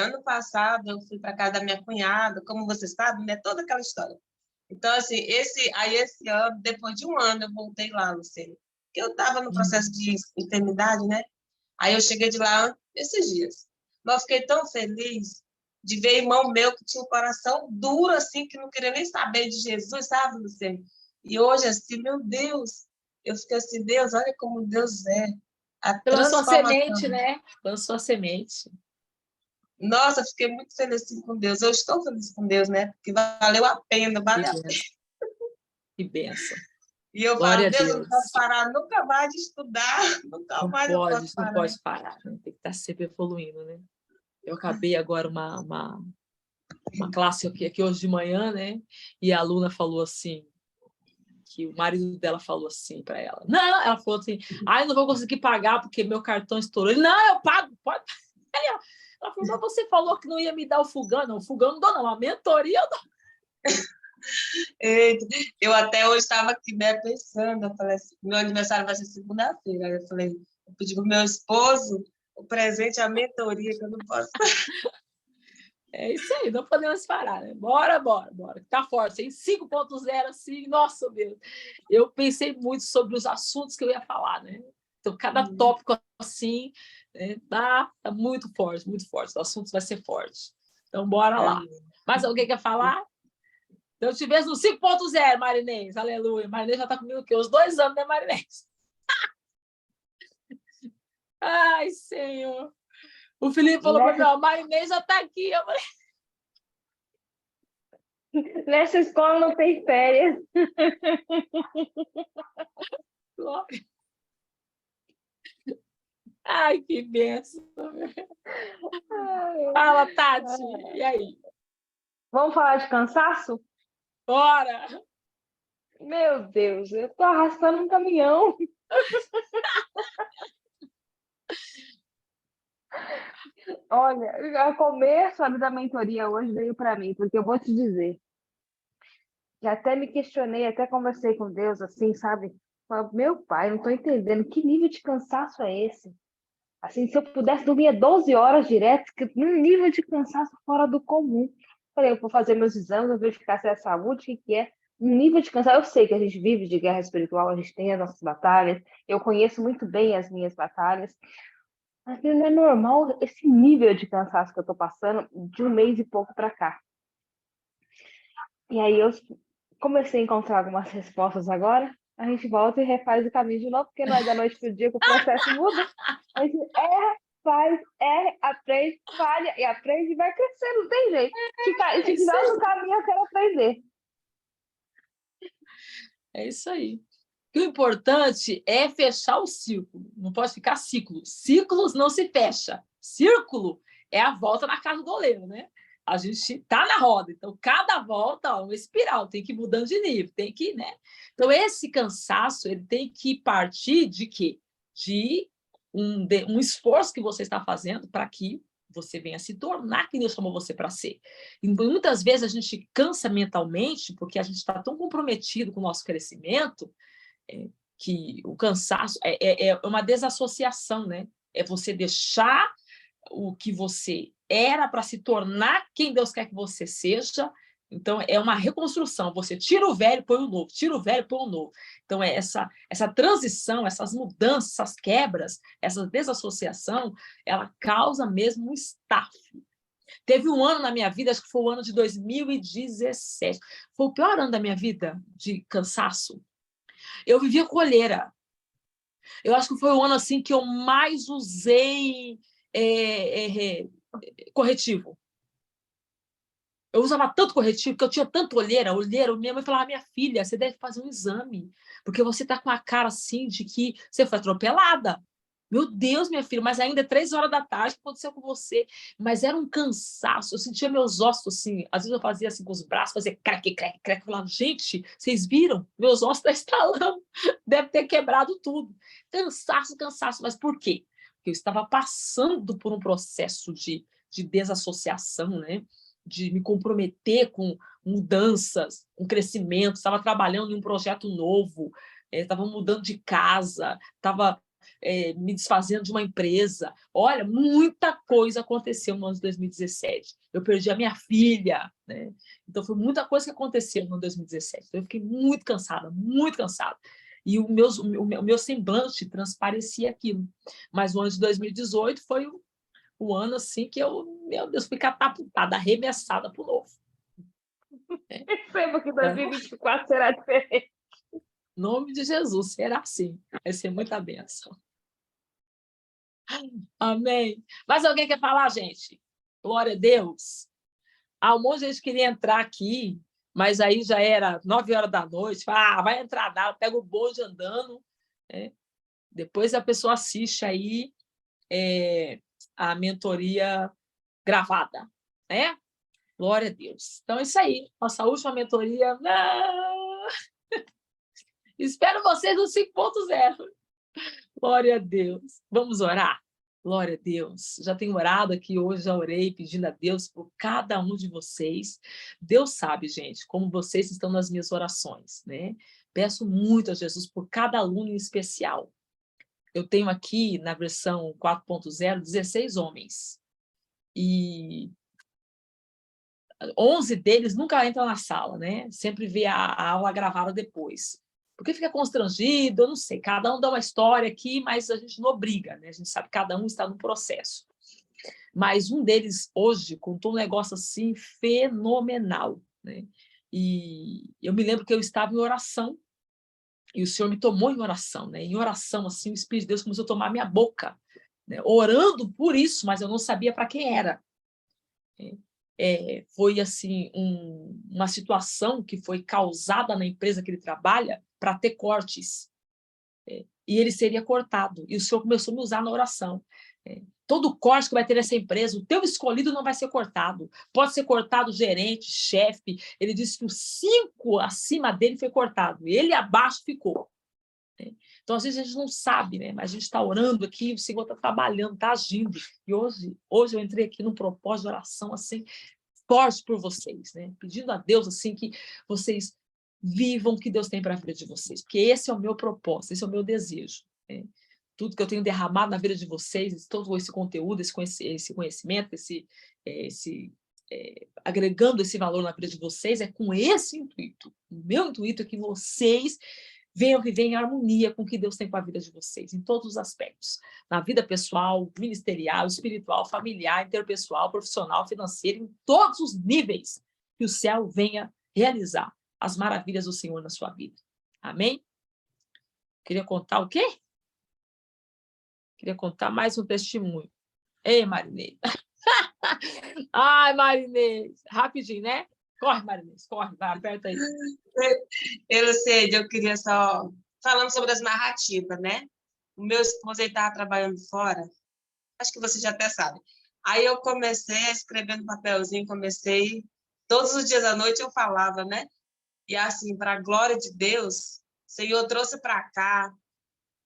Speaker 4: ano passado eu fui para casa da minha cunhada, como vocês sabem, né? Toda aquela história. Então, assim, esse ano, depois de um ano, eu voltei lá, Luciene. Porque eu estava no processo de enfermidade, né? Aí eu cheguei de lá esses dias. Mas eu fiquei tão feliz de ver irmão meu que tinha um coração duro, assim, que não queria nem saber de Jesus, sabe, Luciene? E hoje, assim, meu Deus, eu fiquei assim, Deus, olha como Deus é. A
Speaker 1: Lançou a
Speaker 4: transformação.
Speaker 1: semente, né? Lançou a semente.
Speaker 4: Nossa, eu fiquei muito feliz assim, com Deus. Eu estou feliz com Deus, né? Porque valeu a pena,
Speaker 1: Que
Speaker 4: valeu a pena.
Speaker 1: bênção. Que bênção.
Speaker 4: E eu
Speaker 1: Glória
Speaker 4: falo,
Speaker 1: a
Speaker 4: Deus, eu não posso
Speaker 1: Deus.
Speaker 4: parar nunca mais de estudar, nunca mais eu posso
Speaker 1: Não
Speaker 4: parar.
Speaker 1: pode parar, né? Tem que estar sempre evoluindo, né? Eu acabei agora uma classe aqui hoje de manhã, né? E a aluna falou assim, que o marido dela falou assim para ela. Não, ela falou assim, eu não vou conseguir pagar porque meu cartão estourou. Ele, não, eu pago, pode. Ela falou, mas você falou que não ia me dar o fogão. Não, o fogão não dou, não. A mentoria eu dou.
Speaker 4: Eita, eu até hoje estava aqui, né, pensando, eu falei assim, meu aniversário vai ser segunda-feira. Aí eu falei, eu pedi para o meu esposo o presente, a mentoria, que eu não posso.
Speaker 1: É isso aí, não podemos parar, né? Bora. Tá forte, hein? 5.0, assim, nossa, Deus. Eu pensei muito sobre os assuntos que eu ia falar, né? Então, cada tópico, assim, né, tá muito forte, muito forte. O assunto vai ser forte. Então, bora lá. Mais alguém quer falar? Então, eu te vejo no 5.0, Marinês. Aleluia. Marinês já está comigo o quê? Uns 2 anos, né, Marinês? Ai, Senhor. O Felipe falou para mim, ó, Marinês já está aqui. Eu falei...
Speaker 2: Nessa escola não tem férias.
Speaker 1: Ai, que benção. Fala, Tati. E aí?
Speaker 2: Vamos falar de cansaço?
Speaker 1: Bora!
Speaker 2: Meu Deus, eu tô arrastando um caminhão. Olha, o começo da mentoria hoje veio para mim, porque eu vou te dizer, já até me questionei, até conversei com Deus, assim, sabe? Falei, meu pai, não estou entendendo, que nível de cansaço é esse? Assim, se eu pudesse dormir 12 horas direto, que um nível de cansaço fora do comum. Falei, eu vou fazer meus exames, vou verificar se é saúde, o que é. Um nível de cansaço, eu sei que a gente vive de guerra espiritual, a gente tem as nossas batalhas, eu conheço muito bem as minhas batalhas, mas não é normal esse nível de cansaço que eu estou passando de um mês e pouco para cá. E aí eu comecei a encontrar algumas respostas agora, a gente volta e refaz o caminho de novo, porque não é da noite para o dia que o processo muda. A gente erra, faz, erra, aprende, falha e aprende e vai crescendo, não tem jeito. Se tiver outro caminho, eu quero aprender.
Speaker 1: É isso aí. O importante é fechar o círculo. Não pode ficar ciclo. Ciclos não se fecha. Círculo é a volta na casa do goleiro, né? A gente está na roda. Então, cada volta é uma espiral. Tem que ir mudando de nível. Tem que, né? Então, esse cansaço ele tem que partir de quê? De um esforço que você está fazendo para que você venha se tornar quem Deus chamou você para ser. E muitas vezes a gente cansa mentalmente porque a gente está tão comprometido com o nosso crescimento que o cansaço é uma desassociação, né? É você deixar o que você era para se tornar quem Deus quer que você seja. Então, é uma reconstrução. Você tira o velho, põe o novo. Tira o velho, põe o novo. Então, é essa transição, essas mudanças, essas quebras, essa desassociação, ela causa mesmo um estafe. Teve um ano na minha vida, acho que foi o ano de 2017. Foi o pior ano da minha vida de cansaço. Eu vivia com olheira. Eu acho que foi o ano assim que eu mais usei corretivo. Eu usava tanto corretivo, que eu tinha tanto olheira. Minha mãe falava, minha filha, você deve fazer um exame, porque você está com a cara assim de que você foi atropelada. Meu Deus, minha filha, mas ainda é 3 horas da tarde, o que aconteceu com você? Mas era um cansaço, eu sentia meus ossos assim, às vezes eu fazia assim com os braços, fazia craque, craque, craque, eu falava, gente, vocês viram? Meus ossos estão estalando, deve ter quebrado tudo. Cansaço, mas por quê? Porque eu estava passando por um processo de desassociação, né? De me comprometer com mudanças, com crescimento, estava trabalhando em um projeto novo, estava mudando de casa, estava me desfazendo de uma empresa. Olha, muita coisa aconteceu no ano de 2017. Eu perdi a minha filha, né? Então, foi muita coisa que aconteceu no ano de 2017. Então, eu fiquei muito cansada, muito cansada. E o meu semblante transparecia aquilo. Mas o ano de 2018 foi o ano assim que eu, meu Deus, fui catapultada, arremessada para o novo.
Speaker 5: Perceba que 2024 será diferente.
Speaker 1: Em nome de Jesus, será assim. Vai ser muita bênção. Amém. Mas alguém quer falar, gente? Glória a Deus. Um monte de gente queria entrar aqui, mas aí já era 9h da noite. Fala, vai entrar, pega o bonde andando. Né? Depois a pessoa assiste aí a mentoria gravada. Né? Glória a Deus. Então, é isso aí. Nossa última mentoria. Espero vocês no 5.0. Glória a Deus. Vamos orar? Glória a Deus. Já tenho orado aqui hoje, já orei pedindo a Deus por cada um de vocês. Deus sabe, gente, como vocês estão nas minhas orações, né? Peço muito a Jesus por cada aluno em especial. Eu tenho aqui, na versão 4.0, 16 homens. E 11 deles nunca entram na sala, né? Sempre vê a aula gravada depois. Porque fica constrangido, eu não sei. Cada um dá uma história aqui, mas a gente não obriga, né? A gente sabe que cada um está no processo. Mas um deles, hoje, contou um negócio assim fenomenal, né? E eu me lembro que eu estava em oração, e o Senhor me tomou em oração, né? Em oração, assim, o Espírito de Deus começou a tomar minha boca, né? Orando por isso, mas eu não sabia para quem era. Foi assim uma situação que foi causada na empresa que ele trabalha para ter cortes. E ele seria cortado. E o Senhor começou a me usar na oração. Todo corte que vai ter nessa empresa, o teu escolhido não vai ser cortado. Pode ser cortado o gerente, chefe. Ele disse que os 5 acima dele foi cortado. Ele abaixo ficou. Então, às vezes, a gente não sabe, né? Mas a gente está orando aqui, o Senhor está trabalhando, está agindo. E hoje eu entrei aqui num propósito de oração, assim, forte por vocês, né? Pedindo a Deus, assim, que vocês vivam o que Deus tem para a vida de vocês. Porque esse é o meu propósito, esse é o meu desejo. Né? Tudo que eu tenho derramado na vida de vocês, todo esse conteúdo, esse conhecimento, agregando esse valor na vida de vocês, é com esse intuito. O meu intuito é que vocês venham viver em harmonia com o que Deus tem para a vida de vocês, em todos os aspectos. Na vida pessoal, ministerial, espiritual, familiar, interpessoal, profissional, financeiro, em todos os níveis que o céu venha realizar as maravilhas do Senhor na sua vida. Amém? Queria contar o quê? Queria contar mais um testemunho. Ei, Marinês. Ai, Marinês. Rapidinho, né? Corre, Marinês, corre, vai, aperta aí.
Speaker 4: Eu queria só... Falando sobre as narrativas, né? O meu esposo estava trabalhando fora, acho que você já até sabe. Aí eu comecei a escrever no papelzinho, todos os dias à noite eu falava, né? E assim, para a glória de Deus, o Senhor trouxe para cá,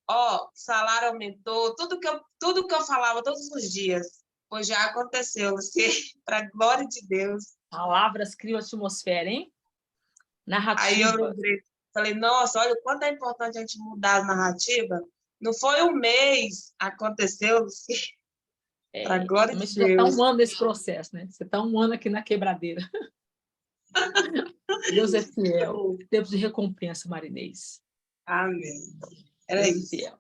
Speaker 4: ó, o salário aumentou, tudo que eu falava todos os dias, pois já aconteceu, Luciene, para a glória de Deus.
Speaker 1: Palavras criam atmosfera, hein? Narrativa.
Speaker 4: Aí eu lembrei, falei, nossa, olha o quanto é importante a gente mudar a narrativa. Não foi um mês, aconteceu, Luciene. Para a glória de Deus.
Speaker 1: Você está um ano nesse processo, né? Você está um ano aqui na quebradeira. Deus é fiel. Tempo de recompensa, Marinês.
Speaker 4: Amém. Era isso.
Speaker 1: Fiel.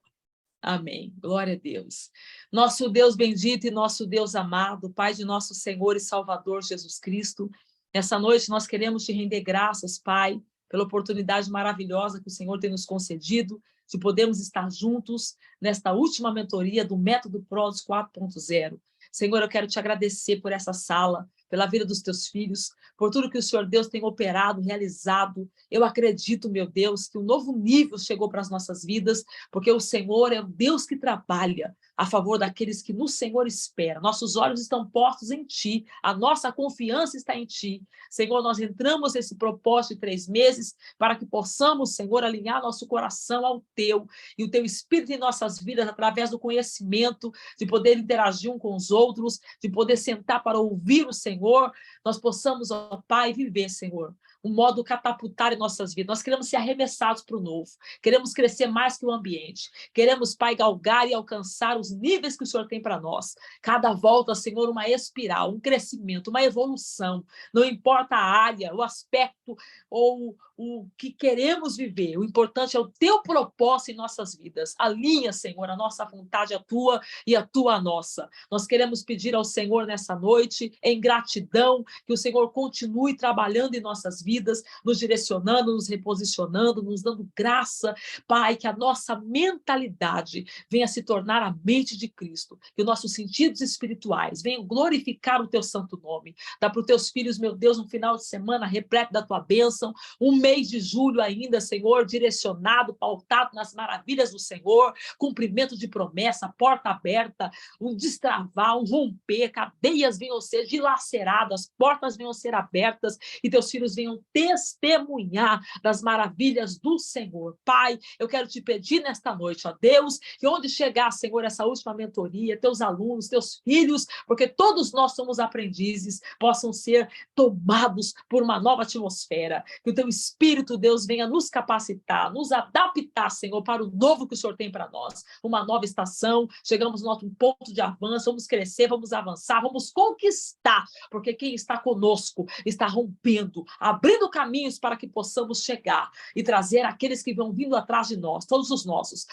Speaker 1: Amém. Glória a Deus. Nosso Deus bendito e nosso Deus amado, Pai de nosso Senhor e Salvador Jesus Cristo, nessa noite nós queremos te render graças, Pai, pela oportunidade maravilhosa que o Senhor tem nos concedido de podermos estar juntos nesta última mentoria do Método PRODOS 4.0. Senhor, eu quero te agradecer por essa sala, pela vida dos teus filhos, por tudo que o Senhor Deus tem operado, realizado. Eu acredito, meu Deus, que um novo nível chegou para as nossas vidas, porque o Senhor é o Deus que trabalha a favor daqueles que no Senhor esperam. Nossos olhos estão postos em Ti, a nossa confiança está em Ti. Senhor, nós entramos nesse propósito de 3 meses para que possamos, Senhor, alinhar nosso coração ao Teu e o Teu Espírito em nossas vidas através do conhecimento, de poder interagir um com os outros, de poder sentar para ouvir o Senhor, nós possamos, ó Pai, viver, Senhor, um modo catapultar em nossas vidas. Nós queremos ser arremessados para o novo. Queremos crescer mais que o ambiente. Queremos, Pai, galgar e alcançar os níveis que o Senhor tem para nós. Cada volta, Senhor, uma espiral, um crescimento, uma evolução. Não importa a área, o aspecto ou o que queremos viver. O importante é o teu propósito em nossas vidas. Alinha, Senhor, a nossa vontade, a tua e a tua a nossa. Nós queremos pedir ao Senhor nessa noite, em gratidão, que o Senhor continue trabalhando em nossas vidas, nos direcionando, nos reposicionando, nos dando graça, Pai, que a nossa mentalidade venha se tornar a mente de Cristo, que os nossos sentidos espirituais venham glorificar o teu santo nome. Dá para os teus filhos, meu Deus, um final de semana repleto da tua bênção, um mês de julho ainda, Senhor, direcionado, pautado nas maravilhas do Senhor, cumprimento de promessa, porta aberta, um destravar, um romper, cadeias venham ser dilaceradas, portas venham ser abertas e teus filhos venham testemunhar das maravilhas do Senhor. Pai, eu quero te pedir nesta noite, ó Deus, que onde chegar, Senhor, essa última mentoria, teus alunos, teus filhos, porque todos nós somos aprendizes, possam ser tomados por uma nova atmosfera, que o teu Espírito, Deus, venha nos capacitar, nos adaptar, Senhor, para o novo que o Senhor tem para nós, uma nova estação, chegamos no nosso ponto de avanço, vamos crescer, vamos avançar, vamos conquistar, porque quem está conosco está rompendo, abrindo caminhos para que possamos chegar e trazer aqueles que vão vindo atrás de nós, todos os nossos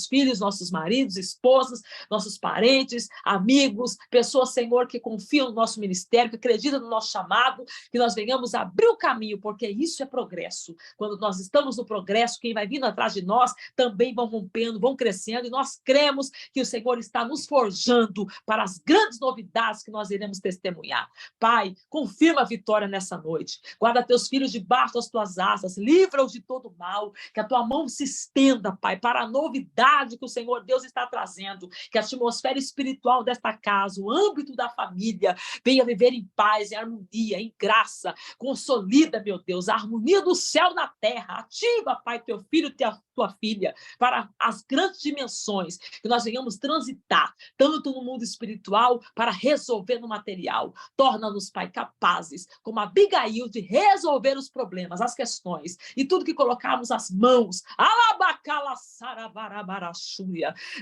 Speaker 1: filhos, nossos maridos, esposas, nossos parentes, amigos, pessoas, Senhor, que confiam no nosso ministério, que acreditam no nosso chamado, que nós venhamos abrir o caminho, porque isso é progresso. Quando nós estamos no progresso, quem vai vindo atrás de nós também vão rompendo, vão crescendo, e nós cremos que o Senhor está nos forjando para as grandes novidades que nós iremos testemunhar. Pai, confirma a vitória nessa noite. Guarda teus filhos debaixo das tuas asas, livra-os de todo mal, que a tua mão se estenda, Pai, para a novidade que o Senhor Deus está trazendo, que a atmosfera espiritual desta casa, o âmbito da família, venha viver em paz, em harmonia, em graça, consolida, meu Deus, a harmonia do céu na terra, ativa, Pai, teu filho e tua filha, para as grandes dimensões, que nós venhamos transitar, tanto no mundo espiritual, para resolver no material. Torna-nos, Pai, capazes, como Abigail, de resolver os problemas, as questões, e tudo que colocarmos as mãos,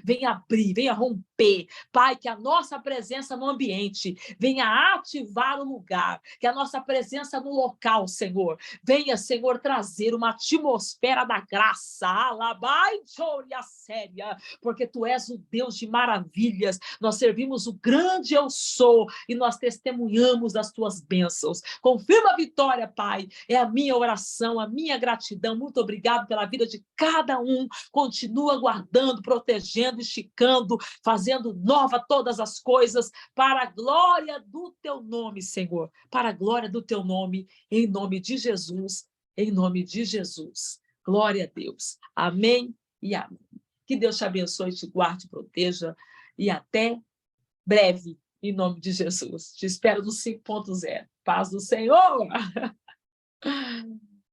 Speaker 1: venha abrir, venha romper, Pai, que a nossa presença no ambiente venha ativar o lugar, que a nossa presença no local, Senhor, venha, Senhor, trazer uma atmosfera da graça, porque tu és o Deus de maravilhas, nós servimos o grande eu sou, e nós testemunhamos das tuas bênçãos. Confirma a vitória, Pai, é a minha oração, a minha gratidão, muito obrigado pela vida de cada um, continua guardando, protegendo, esticando, fazendo nova todas as coisas, para a glória do teu nome, Senhor, para a glória do teu nome, em nome de Jesus, em nome de Jesus. Glória a Deus. Amém e amém. Que Deus te abençoe, te guarde, proteja e até breve, em nome de Jesus. Te espero no 5.0. Paz do Senhor!